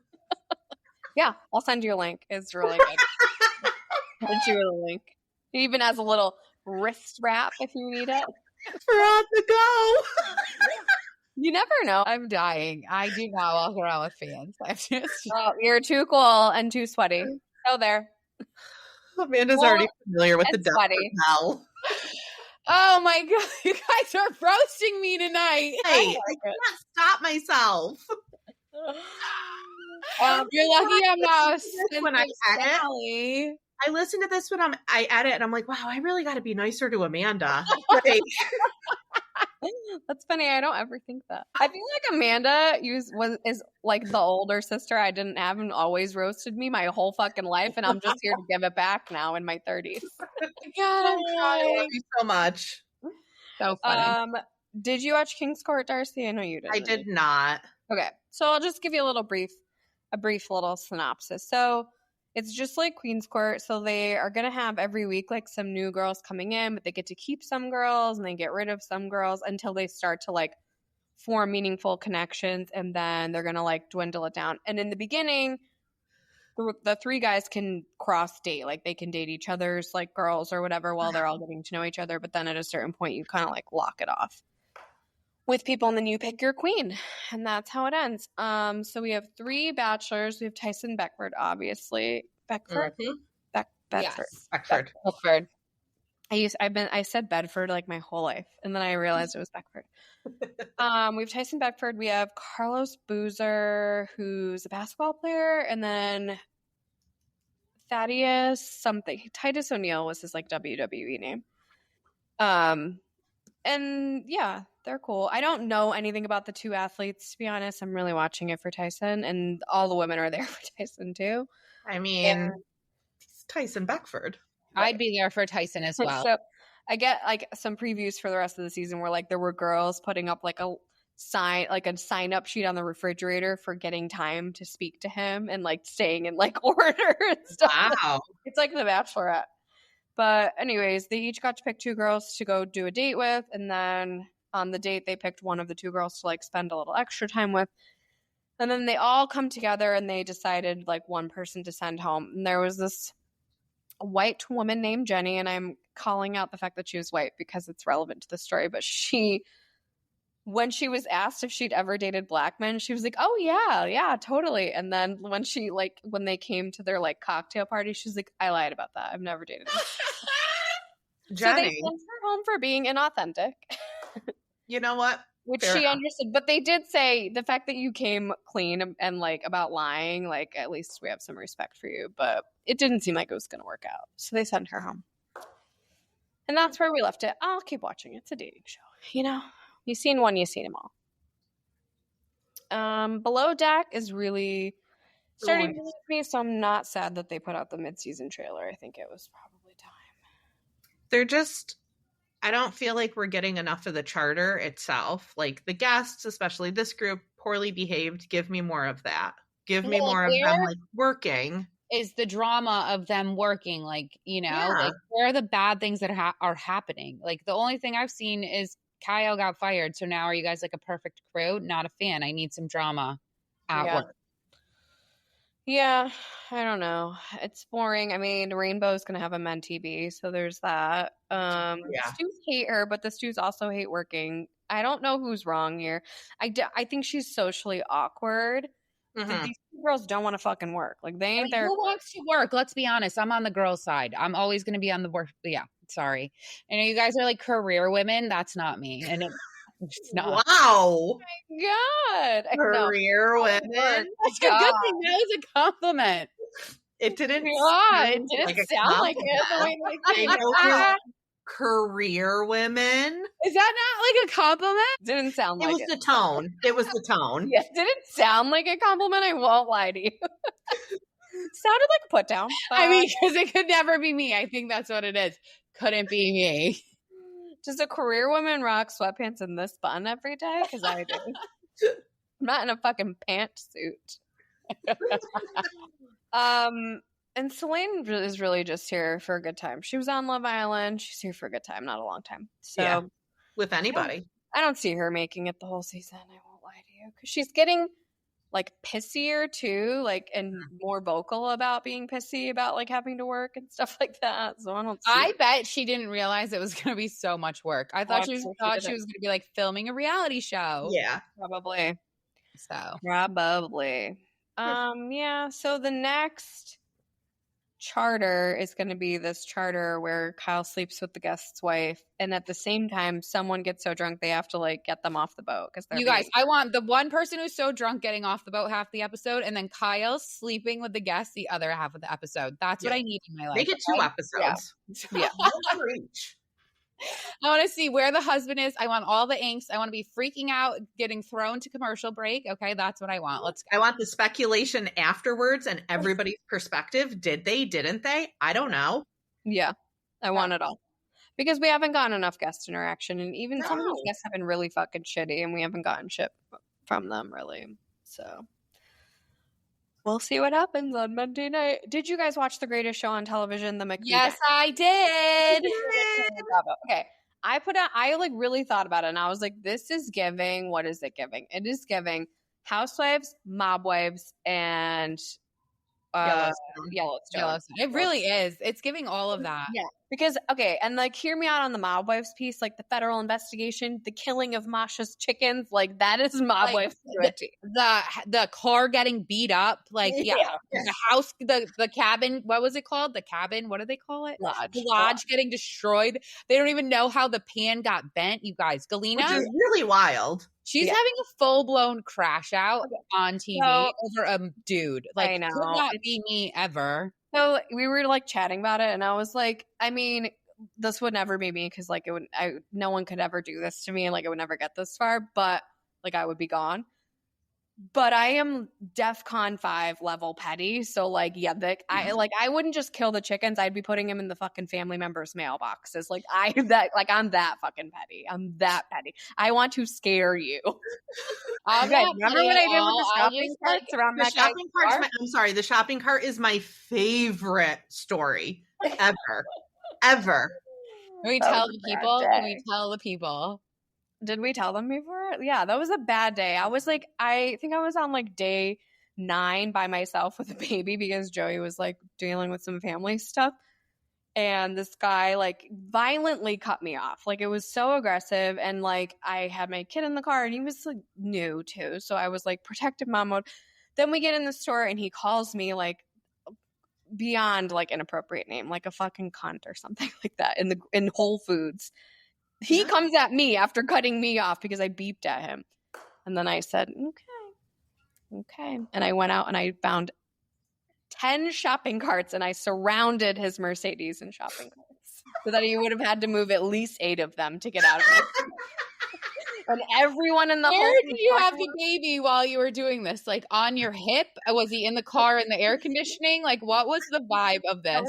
S1: Yeah, I'll send you a link. It's really good. Send you a link. It even has a little wrist wrap if you need it.
S2: For on the go.
S1: You never know.
S3: I'm dying. I do not walk around with fans.
S1: You're too cool and too sweaty. Go there.
S2: Amanda's already familiar with the depth of hell.
S3: Oh my God, you guys are roasting me tonight.
S2: Hey, I can't stop myself.
S3: You're lucky I'm not
S2: when I edit. I listen to this when I edit, and I'm like, wow, I really got to be nicer to Amanda. Like,
S1: That's funny. I don't ever think that. I feel like Amanda is like the older sister I didn't have and always roasted me my whole fucking life, and I'm just here to give it back now in my 30s.
S2: God, I'm crying. I love you so much.
S3: So funny.
S1: Did you watch King's Court, Darcy? I know you did.
S2: I did not.
S1: Okay, so I'll just give you a brief little synopsis. So it's just like Queen's Court. So they are going to have every week like some new girls coming in, but they get to keep some girls and they get rid of some girls until they start to like form meaningful connections, and then they're going to like dwindle it down. And in the beginning, the three guys can cross date, like they can date each other's like girls or whatever while they're all getting to know each other. But then at a certain point, you kind of like lock it off with people, and then you pick your queen, and that's how it ends. So we have 3 bachelors. We have Tyson Beckford, obviously. Beckford?
S2: Mm-hmm.
S1: Bedford.
S2: Yes, Beckford.
S1: Beckford. I said Bedford like my whole life, and then I realized it was Beckford. We have Tyson Beckford. We have Carlos Boozer, who's a basketball player, and then Thaddeus something. Titus O'Neil was his like WWE name. And yeah, they're cool. I don't know anything about the 2 athletes, to be honest. I'm really watching it for Tyson, and all the women are there for Tyson too.
S2: I mean, Tyson Beckford.
S3: I'd be there for Tyson as well.
S1: So I get like some previews for the rest of the season where like there were girls putting up like a sign up sheet on the refrigerator for getting time to speak to him and like staying in like order and stuff.
S2: Wow.
S1: It's like The Bachelorette. But anyways, they each got to pick 2 girls to go do a date with. And then on the date, they picked one of the 2 girls to like spend a little extra time with. And then they all come together and they decided like one person to send home. And there was this white woman named Jenny. And I'm calling out the fact that she was white because it's relevant to the story. But when she was asked if she'd ever dated black men, she was like, oh yeah, totally. And then when they came to their like cocktail party, she's like, I lied about that. I've never dated them.
S2: Jenny.
S1: So they sent her home for being inauthentic.
S2: You know what?
S1: Which
S2: Fair
S1: she
S2: enough.
S1: understood. But they did say the fact that you came clean and like about lying, like at least we have some respect for you. But it didn't seem like it was going to work out. So they sent her home. And that's where we left it. I'll keep watching. It's a dating show, you know? You've seen one, you've seen them all. Below Deck is really starting to leave me, so I'm not sad that they put out the mid-season trailer. I think it was probably time.
S2: They're just, I don't feel like we're getting enough of the charter itself. Like the guests, especially this group, poorly behaved. Give me more of that. Give me more of them like working.
S3: Is the drama of them working, like, you know, like where are the bad things that are happening? Like the only thing I've seen is Kyle got fired, so now are you guys like a perfect crew? Not a fan. I need some drama at work.
S1: Yeah, I don't know. It's boring. I mean, Rainbow's going to have a mentee, so there's that. The Stews hate her, but the Stews also hate working. I don't know who's wrong here. I think she's socially awkward. Mm-hmm. These girls don't want to fucking work. Like they ain't there.
S3: Who wants to work? Let's be honest. I'm on the girls' side. I'm always going to be on the work. Yeah, sorry. I know you guys are like career women. That's not me. And it's not.
S2: Wow.
S1: Oh my God.
S2: Career women.
S3: That's a good thing. That was a compliment.
S2: It didn't.
S1: It didn't sound like it.
S2: Career women.
S3: Is that not like a compliment?
S1: Didn't sound like it.
S2: It was the tone. It was the tone.
S1: Yeah, didn't sound like a compliment. I won't lie to you. Sounded like a put down.
S3: I mean, because it could never be me. I think that's what it is. Couldn't be me.
S1: Does a career woman rock sweatpants in this bun every day? Because I do. I'm not in a fucking pantsuit. And Selene is really just here for a good time. She was on Love Island. She's here for a good time, not a long time. So
S2: with anybody.
S1: I don't see her making it the whole season. I won't lie to you. Because she's getting like pissier too, like and more vocal about being pissy about like having to work and stuff like that. So I don't see
S3: I bet she didn't realize it was going to be so much work. I thought she was going to be like filming a reality show.
S2: Yeah,
S1: probably.
S3: So
S1: probably. Yeah. So the next charter is going to be this charter where Kyle sleeps with the guest's wife, and at the same time someone gets so drunk they have to like get them off the boat because they're
S3: guys, I want the one person who's so drunk getting off the boat half the episode, and then Kyle sleeping with the guest the other half of the episode. That's what I need in my life.
S2: Make it 2 episodes.
S1: Yeah.
S2: One for each.
S3: I want to see where the husband is. I want all the inks. I want to be freaking out, getting thrown to commercial break. Okay, that's what I want. Let's go.
S2: I want the speculation afterwards and everybody's perspective. Did they? Didn't they? I don't know.
S1: Yeah, I want it all. Because we haven't gotten enough guest interaction, and even some of these guests have been really fucking shitty, and we haven't gotten shit from them, really. So we'll see what happens on Monday night. Did you guys watch The Greatest Show on Television, the McBee
S3: Yes,
S1: Dynasty?
S3: I did.
S1: Okay. I like really thought about it, and I was like, this is giving, what is it giving? It is giving Housewives, Mob Wives, and Yellowstone.
S3: It really is. It's giving all of that.
S1: Yeah. Because, okay, and like, hear me out on the Mob Wives piece, like the federal investigation, the killing of Masha's chickens, like that is Mob Wives to a T.
S3: The car getting beat up, like the house, the cabin, what was it called? The cabin, what do they call it?
S1: Lodge.
S3: The lodge getting destroyed. They don't even know how the pan got bent, you guys. Galyna,
S2: which is really wild.
S3: She's having a full-blown crash out on TV over a dude. Like,
S1: I know.
S3: Could not be me ever.
S1: So we were like chatting about it, and I was like, I mean, this would never be me because like no one could ever do this to me, and like I would never get this far, but like I would be gone. But I am DEFCON 5 level petty, so like I wouldn't just kill the chickens. I'd be putting them in the fucking family members' mailboxes. Like I'm that fucking petty. I'm that petty. I want to scare you. Remember what I did with the shopping carts around that guy's car?
S2: I'm sorry, the shopping cart is my favorite story ever. Ever.
S3: Can we tell the people? Can we tell the people?
S1: Did we tell them before? Yeah, that was a bad day. I was like, I think I was on like day 9 by myself with a baby because Joey was like dealing with some family stuff. And this guy like violently cut me off. Like it was so aggressive. And like I had my kid in the car and he was like new too. So I was like protective mom mode. Then we get in the store and he calls me like beyond like an appropriate name, like a fucking cunt or something like that in Whole Foods. He comes at me after cutting me off because I beeped at him. And then I said, okay. And I went out and I found 10 shopping carts and I surrounded his Mercedes in shopping carts so that he would have had to move at least 8 of them to get out of it. And everyone in the
S3: Where did you have the baby while you were doing this? Like on your hip? Was he in the car in the air conditioning? Like what was the vibe of this?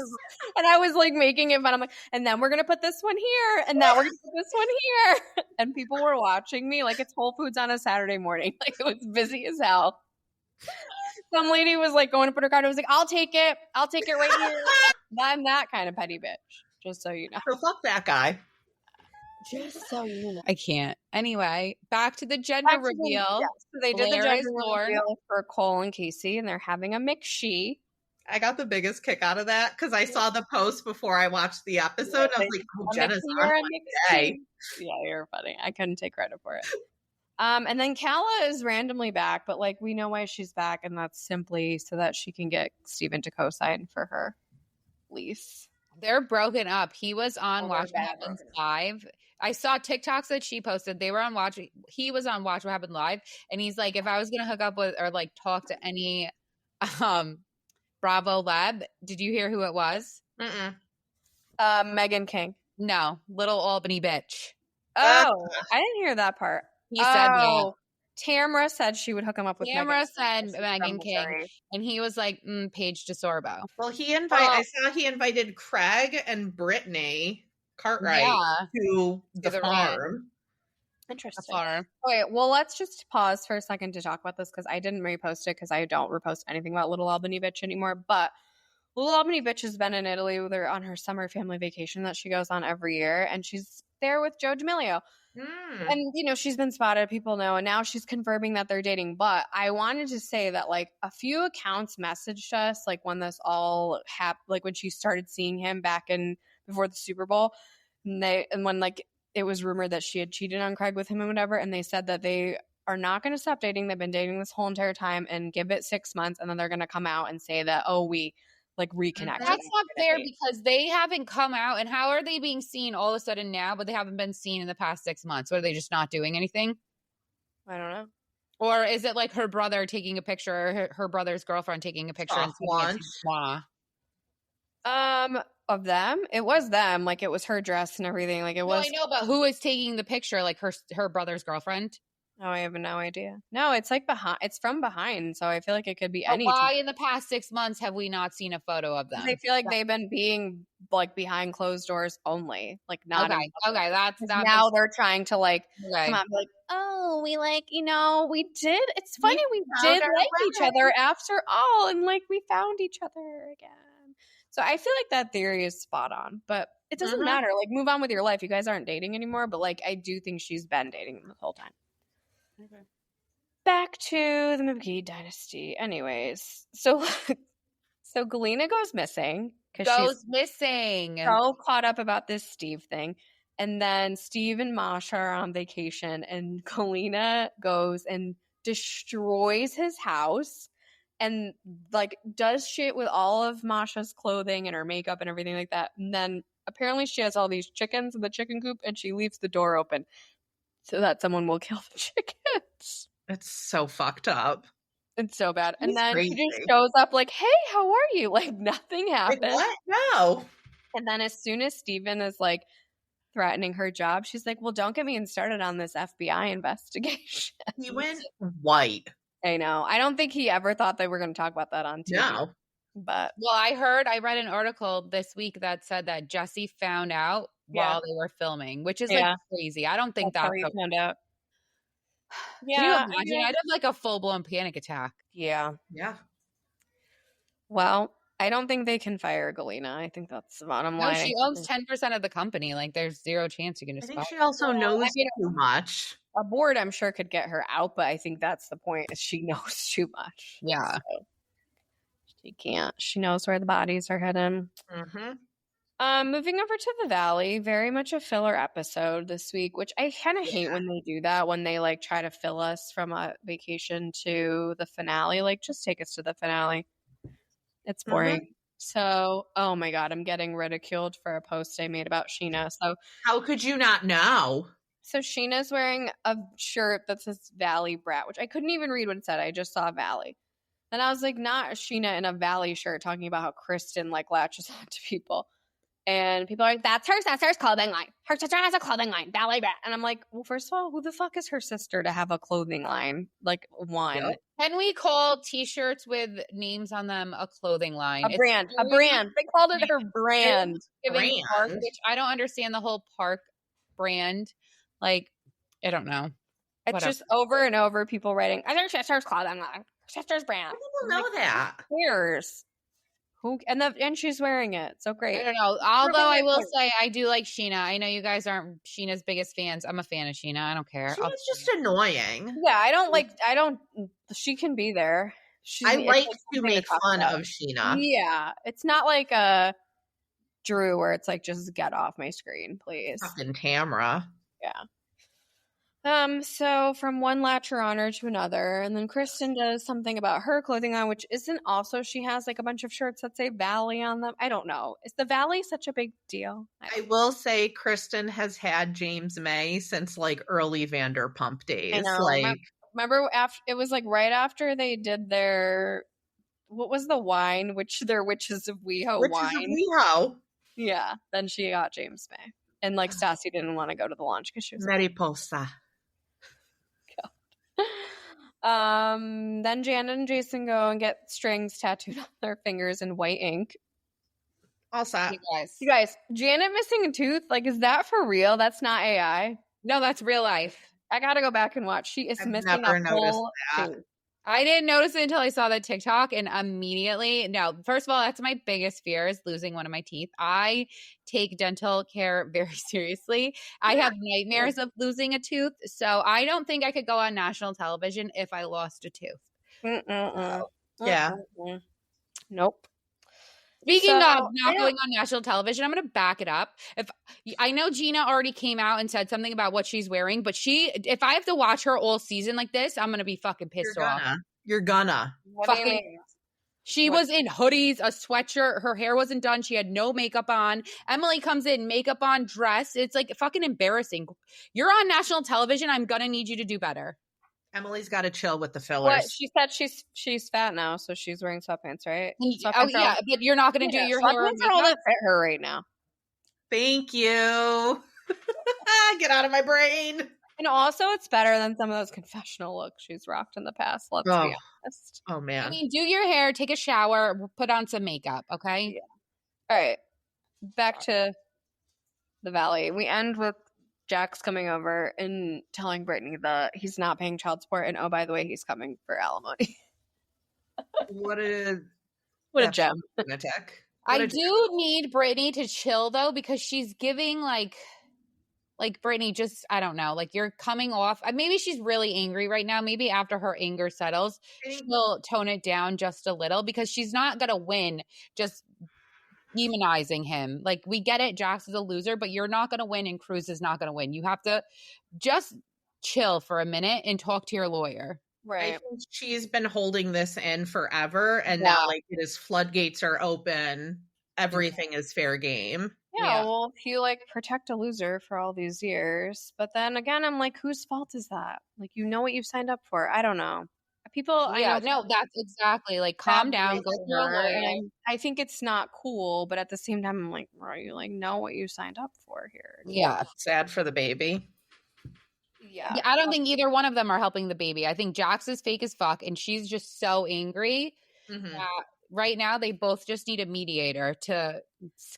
S1: And I was like making it fun. I'm like, and then we're going to put this one here. And now we're going to put this one here. And people were watching me like it's Whole Foods on a Saturday morning. Like it was busy as hell. Some lady was like going to put her card. I was like, I'll take it right here. I'm that kind of petty bitch. Just so you know.
S2: So fuck that guy.
S1: Just so you know.
S3: I can't. Anyway, back to the gender reveal.
S1: So they did the gender reveal for Cole and Casey, and they're having a McShe.
S2: I got the biggest kick out of that because I saw the post before I watched the episode. I was like, oh, Jenna's on my day.
S1: Yeah, you're funny. I couldn't take credit for it. And then Kala is randomly back, but like we know why she's back, and that's simply so that she can get Steven to co-sign for her lease.
S3: They're broken up. He was on Watch What Happens Live. I saw TikToks that she posted. He was on Watch What Happened Live, and he's like, if I was gonna hook up with or like talk to any Bravo Lab, did you hear who it was?
S1: Megan King.
S3: No, little Albany bitch.
S1: Oh, I didn't hear that part.
S3: He said that.
S1: Tamara said she would hook him up with
S3: Tamara said Megan King, and he was like, Paige DeSorbo.
S2: Well, I saw he invited Craig and Britney Cartwright to the farm.
S1: Interesting. Okay, well, let's just pause for a second to talk about this because I didn't repost it because I don't repost anything about Little Albany Bitch anymore. But Little Albany Bitch has been in Italy. They're on her summer family vacation that she goes on every year, and she's there with Joe D'Amelio. And, you know, she's been spotted, people know, and now she's confirming that they're dating. But I wanted to say that, like, a few accounts messaged us, like, when this all happened, like, when she started seeing him back in before the Super Bowl, and when, like, it was rumored that she had cheated on Craig with him and whatever, and they said that they are not going to stop dating. They've been dating this whole entire time and give it 6 months, and then they're going to come out and say that, oh, we like reconnect.
S3: That's not fair because they haven't come out. And how are they being seen all of a sudden now, but they haven't been seen in the past 6 months? What, are they just not doing anything?
S1: I don't know.
S3: Or is it like her brother taking a picture, or her brother's girlfriend taking a picture?
S2: Soft launch.
S1: Of them? It was them. Like, it was her dress and everything. Like, it was.
S3: I know, but who is taking the picture? Like, her brother's girlfriend?
S1: Oh, I have no idea. No, it's like behind. It's from behind, so I feel like it could be any.
S3: Why in the past 6 months have we not seen a photo of them?
S1: I feel like they've been being like behind closed doors only, like not.
S3: Okay, that's
S1: now they're trying to like come out and be like, oh, we like we did. It's funny we did like each other after all, and like we found each other again. So I feel like that theory is spot on, but it doesn't matter. Like, move on with your life. You guys aren't dating anymore, but like I do think she's been dating them the whole time. Okay. Back to the McBee Dynasty. Anyways, so Galyna goes missing because she's so caught up about this Steve thing, and then Steve and Masha are on vacation, and Galyna goes and destroys his house, and like does shit with all of Masha's clothing and her makeup and everything like that. And then apparently she has all these chickens in the chicken coop, and she leaves the door open so that someone will kill the chickens.
S2: It's so fucked up.
S1: It's so bad. And then she just shows up like, hey, how are you? Like, nothing happened.
S2: Like, what? No.
S1: And then as soon as Steven is like threatening her job, she's like, well, don't get me started on this FBI investigation.
S2: He went white.
S1: I know. I don't think he ever thought they were going to talk about that on TV.
S2: No.
S1: But
S3: I read an article this week that said that Jesse found out while they were filming, which is like crazy. I don't think that's
S1: how he found out.
S3: Yeah. Can you imagine? I'd have like a full-blown panic attack.
S1: Yeah.
S2: Yeah.
S1: Well, I don't think they can fire Galyna. I think that's the bottom line.
S3: No, she owns 10% of the company. Like, there's zero chance you can just.
S2: I think she also knows too much.
S1: A board, I'm sure, could get her out, but I think that's the point. Is she knows too much.
S3: Yeah.
S1: So she can't. She knows where the bodies are hidden. Moving over to the Valley, very much a filler episode this week, which I kind of hate when they do that, when they like try to fill us from a vacation to the finale. Like, just take us to the finale. It's boring. So, oh my God, I'm getting ridiculed for a post I made about Sheena. So,
S2: how could you not know?
S1: So Sheena's wearing a shirt that says Valley Brat, which I couldn't even read what it said. I just saw Valley. And I was like, not Sheena in a Valley shirt talking about how Kristen like latches on to people. And people are like, that's her sister's clothing line. Her sister has a clothing line, Valley Brat. And I'm like, well, first of all, who the fuck is her sister to have a clothing line? Like, one.
S2: Yep.
S3: Can we call t-shirts with names on them a clothing line?
S1: A brand. They called it her brand.
S3: Park, which I don't understand the whole Park brand. Like, I don't know.
S1: It's just over and over people writing, I think sister's clothing line. Sister's brand.
S2: People know that.
S1: Who cares? And she's wearing it. So great.
S3: I don't know. Although I will say I do like Sheena. I know you guys aren't Sheena's biggest fans. I'm a fan of Sheena. I don't care.
S2: She's just annoying.
S1: Yeah, she can be there.
S2: I like to make fun of Sheena.
S1: Yeah. It's not like a Drew where it's like, just get off my screen, please.
S2: Fucking Tamra.
S1: Yeah. So from one latcher honor to another, and then Kristen does something about her clothing line, which isn't also, she has like a bunch of shirts that say Valley on them. I don't know. Is the Valley such a big deal?
S2: I will say Kristen has had James May since like early Vanderpump days.
S1: I know.
S2: Like,
S1: remember after it was like right after they did their, what was the wine? Their Witches of WeHo wine.
S2: WeHo.
S1: Yeah. Then she got James May. And like Stassi didn't want to go to the launch because she was
S2: Mariposa.
S1: Then Janet and Jason go and get strings tattooed on their fingers in white ink.
S2: Also,
S1: you guys, Janet missing a tooth, like, is that for real? That's not AI.
S3: No, that's real life.
S1: I gotta go back and watch. She is missing a whole tooth.
S3: I didn't notice it until I saw that TikTok, and immediately, no, first of all, that's my biggest fear, is losing one of my teeth. I take dental care very seriously. I have nightmares of losing a tooth, so I don't think I could go on national television if I lost a tooth.
S2: Yeah.
S1: Nope.
S3: Speaking of not going on national television, I'm going to back it up. If I know Gina already came out and said something about what she's wearing, but if I have to watch her all season like this, I'm going to be fucking pissed off.
S2: You're gonna.
S3: She was in hoodies, a sweatshirt. Her hair wasn't done. She had no makeup on. Emily comes in, makeup on, dress. It's like fucking embarrassing. You're on national television. I'm going to need you to do better.
S2: Emily's got to chill with the fillers.
S1: What she said, she's fat now, so she's wearing sweatpants, right?
S3: Oh yeah, but you're not going to do your hair.
S1: Sweatpants are all that fit her right now.
S2: Thank you. Get out of my brain.
S1: And also, it's better than some of those confessional looks she's rocked in the past. Let's be honest.
S2: Oh man.
S3: I mean, do your hair, take a shower, put on some makeup, okay?
S1: Yeah. All right, back to the Valley. We end with Jax coming over and telling Britney that he's not paying child support, and oh, by the way, he's coming for alimony.
S2: What a
S1: gem.
S2: Attack.
S3: I do need Britney to chill though, because she's giving like Britney, just, I don't know, like you're coming off. Maybe she's really angry right now. Maybe after her anger settles, she'll tone it down just a little, because she's not going to win just demonizing him. Like, we get it, Jax is a loser, but you're not going to win and Cruz is not going to win. You have to just chill for a minute and talk to your lawyer.
S1: Right.
S2: I think she's been holding this in forever, and now like it is, floodgates are open. Everything is fair game.
S1: Yeah, well, if you like protect a loser for all these years, but then again, I'm like, whose fault is that? Like, you know what you've signed up for. I don't know. People,
S3: that's exactly, like, calm down, go to your lawyer.
S1: I think it's not cool, but at the same time, I'm like, bro, you like know what you signed up for here.
S3: Yeah.
S2: Sad for the baby.
S3: Yeah, I don't think either one of them are helping the baby. I think Jax is fake as fuck, and she's just so angry that right now they both just need a mediator to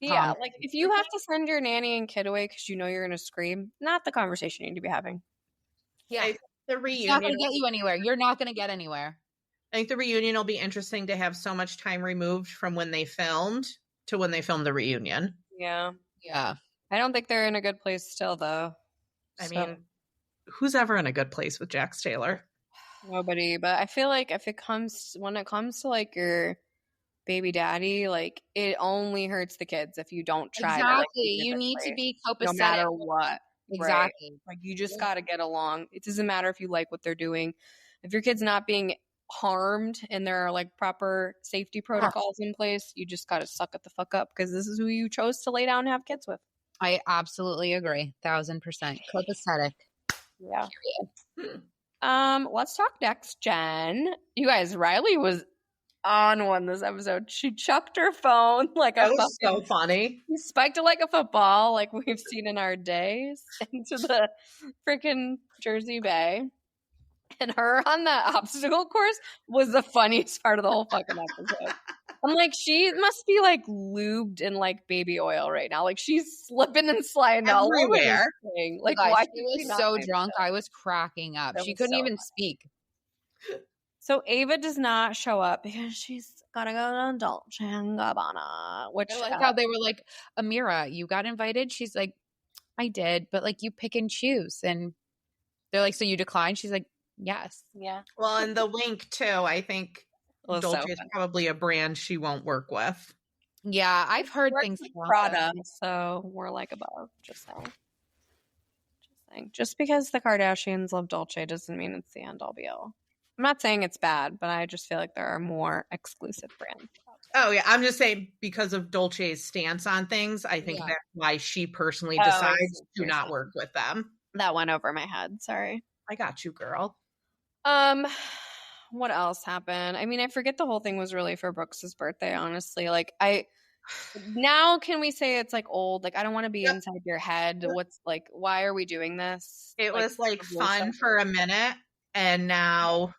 S1: like, if you have to send your nanny and kid away because you know you're gonna scream, not the conversation you need to be having.
S2: The reunion,
S3: it's not gonna get you anywhere. You're not gonna get anywhere.
S2: I think the reunion will be interesting to have so much time removed from when they filmed to when they filmed the reunion.
S3: Yeah.
S1: I don't think they're in a good place still, though.
S2: I mean, who's ever in a good place with Jax Taylor?
S1: Nobody. But I feel like when it comes to like your baby daddy, like, it only hurts the kids if you don't try.
S3: Exactly. You need to be copacetic.
S1: No matter what.
S3: Exactly.
S1: Right? Like, you just got to get along. It doesn't matter if you like what they're doing. If your kid's not being harmed and there are like proper safety protocols in place, you just got to suck it the fuck up, because this is who you chose to lay down and have kids with.
S3: I absolutely agree. 1000%. Copacetic.
S1: Yeah. Let's talk next gen. You guys, Riley was on one this episode. She chucked her phone like
S2: that was so funny.
S1: She spiked it like a football, like we've seen in our days, into the freaking Jersey Bay. And her on the obstacle course was the funniest part of the whole fucking episode. I'm like, she must be like lubed in like baby oil right now. Like, she's slipping and sliding
S2: everywhere.
S1: Like,
S3: guys,
S1: why
S3: she was so drunk. I was cracking up. She couldn't even speak.
S1: So Ava does not show up because she's gotta go to Dolce & Gabbana. Which
S3: I like how they were like, Amira, you got invited? She's like, I did, but like, you pick and choose. And they're like, so you declined? She's like, yes.
S1: Yeah.
S2: Well, and the wink too, I think Dolce is probably a brand she won't work with.
S3: Yeah, I've heard things
S1: about Prada, so we're like above. Just saying. Just because the Kardashians love Dolce doesn't mean it's the end all be all. I'm not saying it's bad, but I just feel like there are more exclusive brands.
S2: Oh yeah, I'm just saying because of Dolce's stance on things, I think that's why she personally decides to not work with them.
S1: That went over my head. Sorry.
S2: I got you, girl.
S1: What else happened? I mean, I forget the whole thing was really for Brooks's birthday, honestly. Like, now can we say it's like old? Like, I don't want to be inside your head. What's like, why are we doing this?
S2: It was like fun for a minute, and now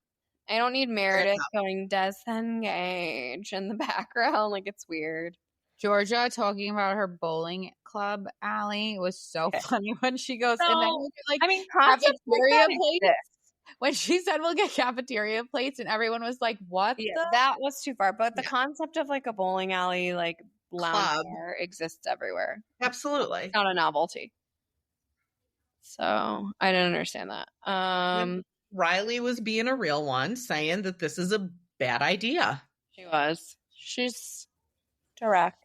S1: I don't need Meredith going disengage in the background. Like, it's weird.
S3: Georgia talking about her bowling club alley was so funny when she goes in there. Like,
S1: I mean,
S3: cafeteria plates. When she said we'll get cafeteria plates, and everyone was like, what?
S1: That was too far. But the concept of like a bowling alley, like lounge bar, exists everywhere.
S2: Absolutely.
S1: It's not a novelty. So I didn't understand that.
S2: Riley was being a real one, saying that this is a bad idea.
S1: She was. She's direct.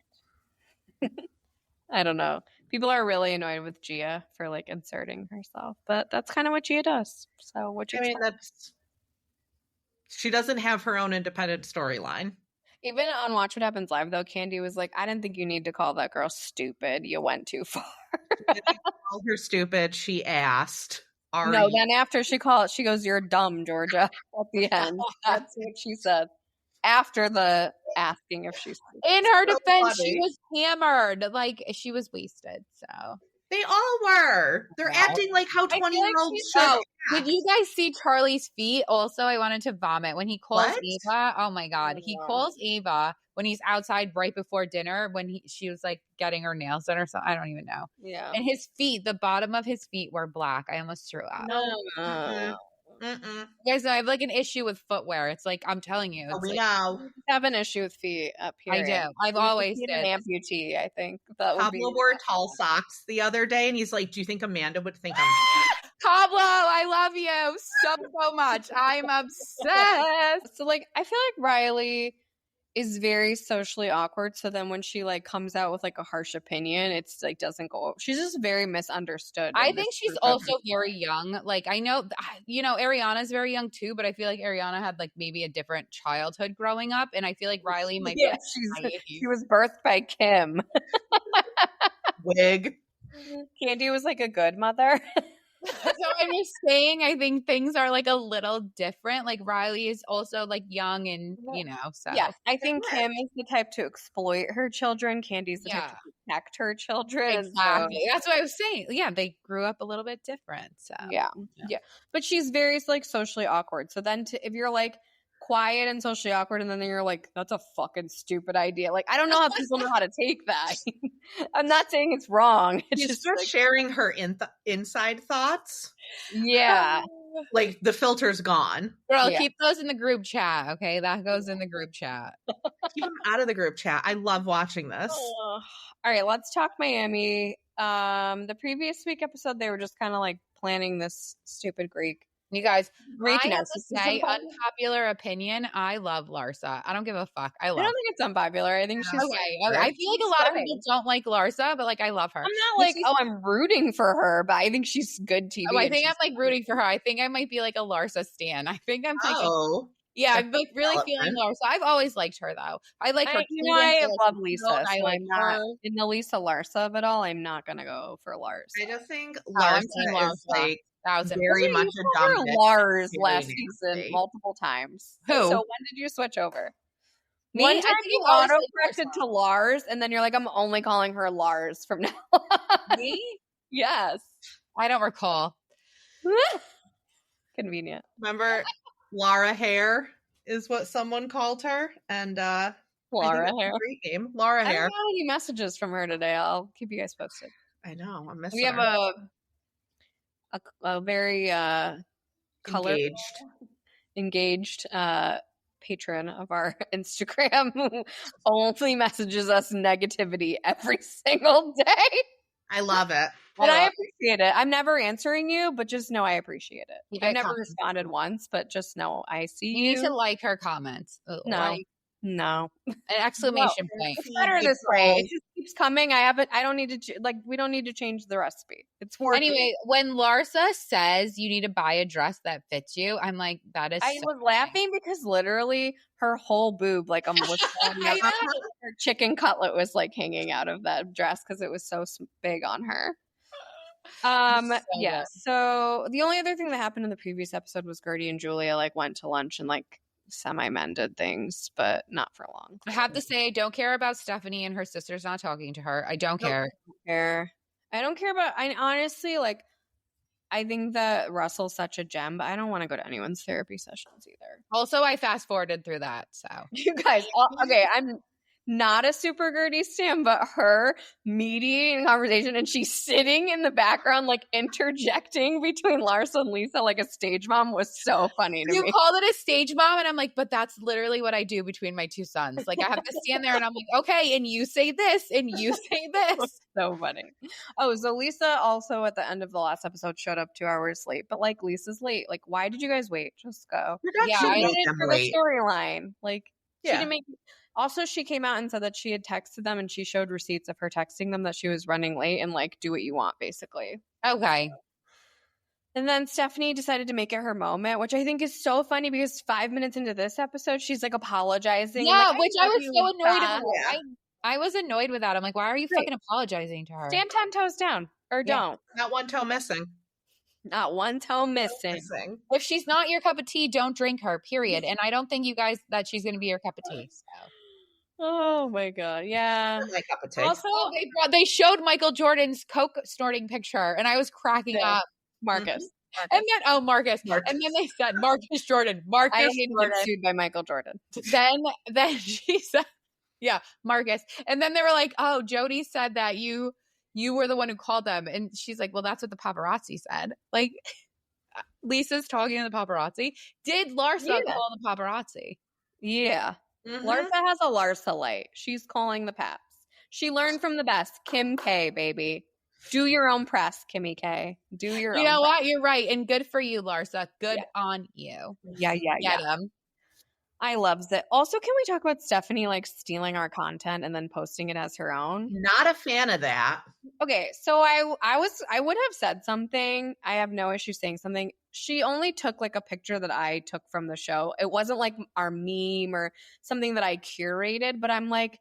S1: I don't know. People are really annoyed with Gia for like inserting herself, but that's kind of what Gia does. So what you mean?
S2: She doesn't have her own independent storyline.
S1: Even on Watch What Happens Live, though, Candy was like, I didn't think you need to call that girl stupid. You went too far.
S2: She didn't call her stupid. She asked.
S1: No, then after she goes, "You're dumb, Georgia," at the end. That's what she said. After the asking if she's
S3: in her defense, she was hammered. Like, she was wasted. So
S2: they all were. They're acting like how 20-year-olds should.
S3: Did you guys see Charlie's feet? Also, I wanted to vomit when he calls Ava. Oh my God. He calls Ava when he's outside right before dinner when she was like getting her nails done or something. I don't even know.
S1: Yeah.
S3: And his feet, the bottom of his feet were black. I almost threw up.
S2: No.
S3: You guys know I have like an issue with footwear. It's like, I'm telling you.
S2: We know.
S1: I have an issue with feet up here.
S3: I do. I've always did.
S1: An amputee, I think. That would
S2: Pablo wore tall socks the other day, and he's like, do you think Amanda would think I'm
S3: Pablo, I love you so much. I'm obsessed.
S1: So like, I feel like Riley is very socially awkward. So then when she like comes out with like a harsh opinion, it's like doesn't go. She's just very misunderstood.
S3: I think she's also very young. Like I know, Ariana's very young too, but I feel like Ariana had like maybe a different childhood growing up, and I feel like Riley might be.
S1: She was birthed by Kim.
S2: Wig.
S1: Candy was like a good mother.
S3: So I'm just saying, I think things are like a little different. Like Riley is also like young and, so.
S1: Yes, I think Kim is the type to exploit her children. Candy's the type to protect her children.
S3: Exactly. So. That's what I was saying. Yeah, they grew up a little bit different. So
S1: yeah. But she's very like socially awkward. So then if you're like quiet and socially awkward, and then you're like, that's a fucking stupid idea. Like, I don't know how people know how to take that. I'm not saying it's wrong. It's
S2: just like, sharing her inside thoughts.
S1: Yeah.
S2: Like the filter's gone.
S3: Girl, keep those in the group chat. Okay. That goes in the group chat.
S2: Keep them out of the group chat. I love watching this.
S1: All right. Let's talk Miami. The previous week episode, they were just kind of like planning this stupid Greek. You guys,
S3: I have to say, unpopular opinion, I love Larsa. I don't give a fuck. I don't
S1: think it's unpopular. I think she's
S3: okay. I feel like a lot of people don't like Larsa, but like I love her.
S1: I'm not like, I'm rooting for her, but I think she's good TV.
S3: I think I'm like rooting for her. I think I might be like a Larsa stan. I think I'm thinking, yeah, I'm like really feeling Larsa. I've always liked her though. I like her.
S1: I love Lisa. So I'm not in the Lisa Larsa of it all. I'm not gonna go for Lars.
S2: I just think Larsa is like
S1: very much a dominant. Lars last season multiple times.
S3: Who?
S1: So when did you switch over?
S3: Me?
S1: One time you auto-corrected to Lars, and then you're like, I'm only calling her Lars from now on.
S3: Me?
S1: Yes.
S3: I don't recall.
S1: Convenient.
S2: Remember, Laura Hare is what someone called her, and
S1: Laura Hare.
S2: Great name, Laura Hare.
S1: I don't have any messages from her today. I'll keep you guys posted.
S2: I know. I'm missing.
S1: We have a very engaged patron of our Instagram who only messages us negativity every single day.
S2: I love it.
S1: And I appreciate it. I'm never answering you, but just know I appreciate it. I've never responded once, but just know I see you.
S3: You need to like her comments.
S1: No.
S3: An exclamation point.
S1: It's better this way. It just keeps coming. I don't need to we don't need to change the recipe. It's working.
S3: Anyway, when Larsa says you need to buy a dress that fits you, I'm like, that is
S1: I was laughing because literally her whole boob, like her chicken cutlet was like hanging out of that dress because it was so big on her. So the only other thing that happened in the previous episode was Guerdy and Julia like went to lunch and like semi-mended things, but not for long.
S3: I have to say, I don't care about Stephanie and her sisters not talking to her. I don't care.
S1: I don't care about. I honestly like. I think that Russell's such a gem, but I don't want to go to anyone's therapy sessions either.
S3: Also, I fast forwarded through that. So
S1: you guys, okay, I'm not a super Guerdy stan, but her mediating conversation, and she's sitting in the background, like interjecting between Larsa and Lisa, like a stage mom, was so funny to me.
S3: You called it a stage mom, and I'm like, but that's literally what I do between my two sons. Like, I have to stand there, and I'm like, okay, and you say this, and you say this.
S1: So funny. Oh, so Lisa also at the end of the last episode showed up 2 hours late, but like Lisa's late. Like, why did you guys wait? Just go.
S2: Yeah,
S1: I didn't for the storyline. Like, she didn't make. Also, she came out and said that she had texted them and she showed receipts of her texting them that she was running late and like, do what you want, basically.
S3: Okay.
S1: And then Stephanie decided to make it her moment, which I think is so funny because 5 minutes into this episode, she's like apologizing.
S3: Yeah,
S1: and, like,
S3: which I was so annoyed with. I was annoyed with that. I'm like, why are you fucking apologizing to her?
S1: Stand 10 toes down or don't.
S2: Not one toe missing.
S1: Not one toe missing.
S3: If she's not your cup of tea, don't drink her, period. And I don't think you guys that she's going to be your cup of tea. So.
S1: Oh my God. Yeah.
S2: My cup of tea.
S3: Also, they showed Michael Jordan's coke snorting picture and I was cracking up.
S1: Marcus.
S3: And then, Marcus. And then they said, Marcus Jordan. Marcus
S1: I hate
S3: Jordan.
S1: being sued by Michael Jordan.
S3: Then she said, yeah, Marcus. And then they were like, oh, Jody said that you were the one who called them. And she's like, well, that's what the paparazzi said. Like, Lisa's talking to the paparazzi. Did Larsa call the paparazzi?
S1: Yeah. Larsa has a Larsa light. She's calling the paps. She learned from the best. Kim K, baby. Do your own press, Kimmy K. Do your own.
S3: You know what? You're right. And good for you, Larsa. Good on you.
S1: Yeah.
S3: Get him.
S1: I loves it. Also, can we talk about Stephanie like stealing our content and then posting it as her own?
S2: Not a fan of that.
S1: Okay, so I would have said something. I have no issue saying something. She only took like a picture that I took from the show. It wasn't like our meme or something that I curated, but I'm like,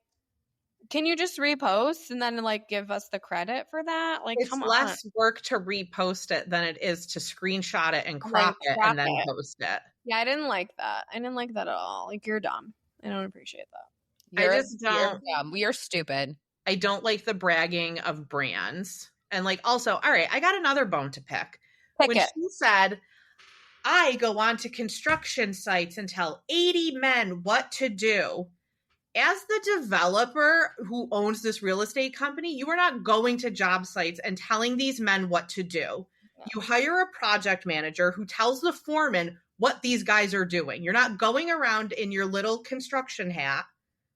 S1: can you just repost and then like give us the credit for that? Like,
S2: it's
S1: come
S2: less
S1: on.
S2: work to repost it than it is to screenshot it and crop it and then post it.
S1: Yeah, I didn't like that. I didn't like that at all. Like, you're dumb. I don't appreciate that.
S2: I just don't.
S3: You're dumb. We are stupid.
S2: I don't like the bragging of brands. And like, also, all right, I got another bone to pick. When she said, I go on to construction sites and tell 80 men what to do. As the developer who owns this real estate company, you are not going to job sites and telling these men what to do. You hire a project manager who tells the foreman what these guys are doing. You're not going around in your little construction hat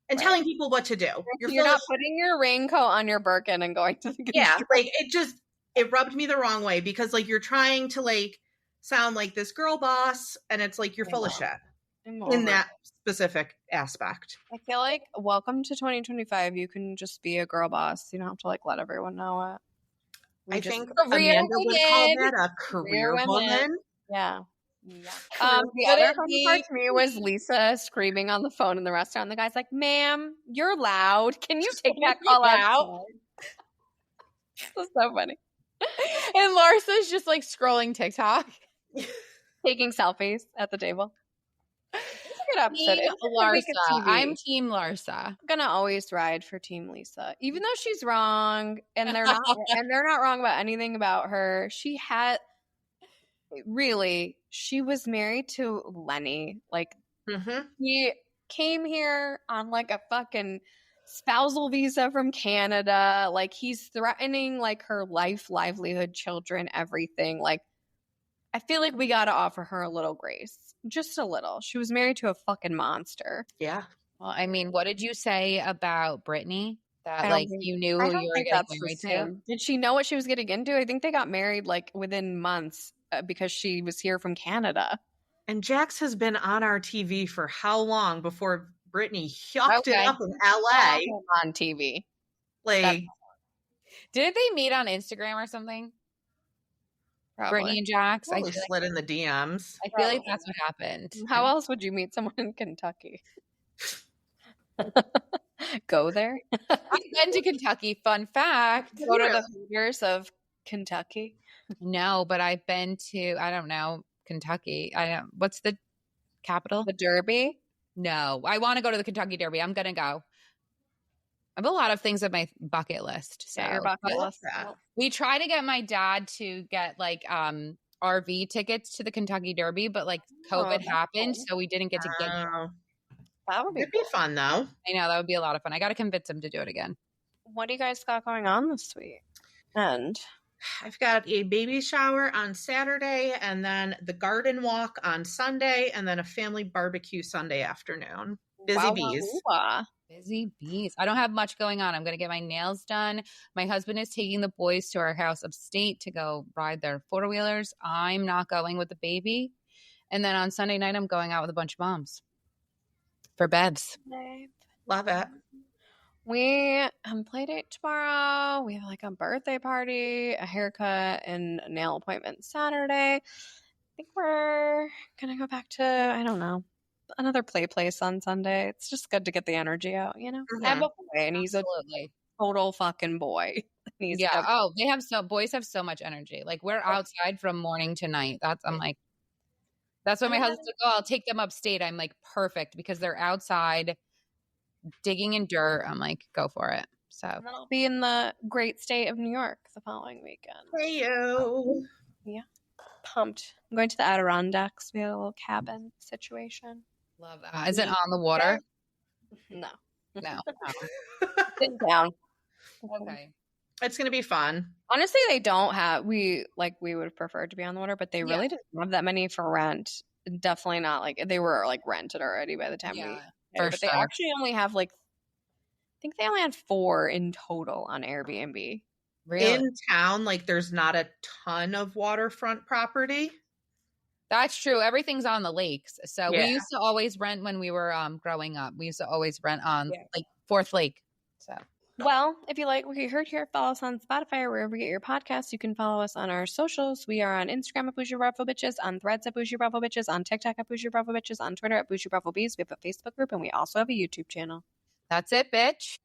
S2: and telling people what to do.
S1: You're not putting your raincoat on your Birkin and going to the
S2: like it rubbed me the wrong way because like you're trying to like sound like this girl boss and it's like you're full of shit in that specific aspect.
S1: I feel like welcome to 2025. You can just be a girl boss. You don't have to like let everyone know it.
S2: I think Amanda would call that a career woman.
S1: Yeah. The other funny part to me was Lisa screaming on the phone in the restaurant. The guy's like, ma'am, you're loud. Can you take that call out? That's so funny.
S3: And Larsa's just like scrolling TikTok.
S1: Taking selfies at the table. Good episode.
S3: Larsa. I'm Team Larsa.
S1: I'm gonna always ride for Team Lisa, even though she's wrong, and they're not wrong about anything about her. She was married to Lenny. Like he came here on like a fucking spousal visa from Canada. Like he's threatening like her life, livelihood, children, everything. Like I feel like we gotta offer her a little grace. Just a little. She was married to a fucking monster.
S2: Yeah.
S3: Well, I mean, what did you say about Britney? That like you knew who you were getting married to?
S1: Did she know what she was getting into? I think they got married like within months because she was here from Canada.
S2: And Jax has been on our TV for how long before Britney yucked it up in LA?
S1: On TV.
S2: Like,
S3: did they meet on Instagram or something?
S1: Probably.
S3: Britney and Jax.
S2: I slid in the DMs.
S3: I feel like that's what happened.
S1: How else would you meet someone in Kentucky? Go there?
S3: I've been to Kentucky. Fun fact.
S1: Go to the Hooters of Kentucky?
S3: No, but I've been to, I don't know, Kentucky. What's the capital?
S1: The Derby?
S3: No, I want to go to the Kentucky Derby. I'm going to go. I have a lot of things on my bucket list. So
S1: your bucket list.
S3: We try to get my dad to get like RV tickets to the Kentucky Derby, but like COVID happened, so we didn't get to get them.
S1: That would be
S2: fun though.
S3: I know, that would be a lot of fun. I got to convince him to do it again.
S1: What do you guys got going on this week? And
S2: I've got a baby shower on Saturday and then the garden walk on Sunday and then a family barbecue Sunday afternoon. Busy bees.
S3: Busy bees. I don't have much going on. I'm going to get my nails done. My husband is taking the boys to our house upstate to go ride their four-wheelers. I'm not going with the baby. And then on Sunday night, I'm going out with a bunch of moms for beds.
S2: Love it.
S1: We have a play date tomorrow. We have like a birthday party, a haircut, and a nail appointment Saturday. I think we're going to go back to, I don't know, another play place on Sunday. It's just good to get the energy out, you know? I have a boy, and he's a total fucking boy. Yeah.
S3: Oh, boys have so much energy. Like we're outside from morning to night. I'm like, that's what my husband's like, I'll take them upstate. I'm like, perfect, because they're outside digging in dirt. I'm like, go for it. So
S1: and then I'll be in the great state of New York the following weekend.
S2: Hey, yo.
S1: Yeah. Pumped. I'm going to the Adirondacks. We had a little cabin situation.
S3: Love that. Is it on the water?
S1: No.
S3: Sit
S1: down.
S3: Okay.
S2: It's going to be fun.
S1: Honestly, they don't have, we would have preferred to be on the water, but they really didn't have that many for rent. Definitely not like, they were like rented already by the time but they actually only have like, I think they only had 4 in total on Airbnb.
S3: Really?
S2: In town, like there's not a ton of waterfront property.
S3: That's true. Everything's on the lakes. So we used to always rent when we were growing up. We used to always rent on like Fourth Lake. So,
S1: well, if you like what you heard here, follow us on Spotify or wherever you get your podcasts. You can follow us on our socials. We are on Instagram at Boujee Bravo Bitches, on Threads at Boujee Bravo Bitches, on TikTok at Boujee Bravo Bitches, on Twitter at Boujee Bravo Bees. We have a Facebook group and we also have a YouTube channel.
S3: That's it, bitch.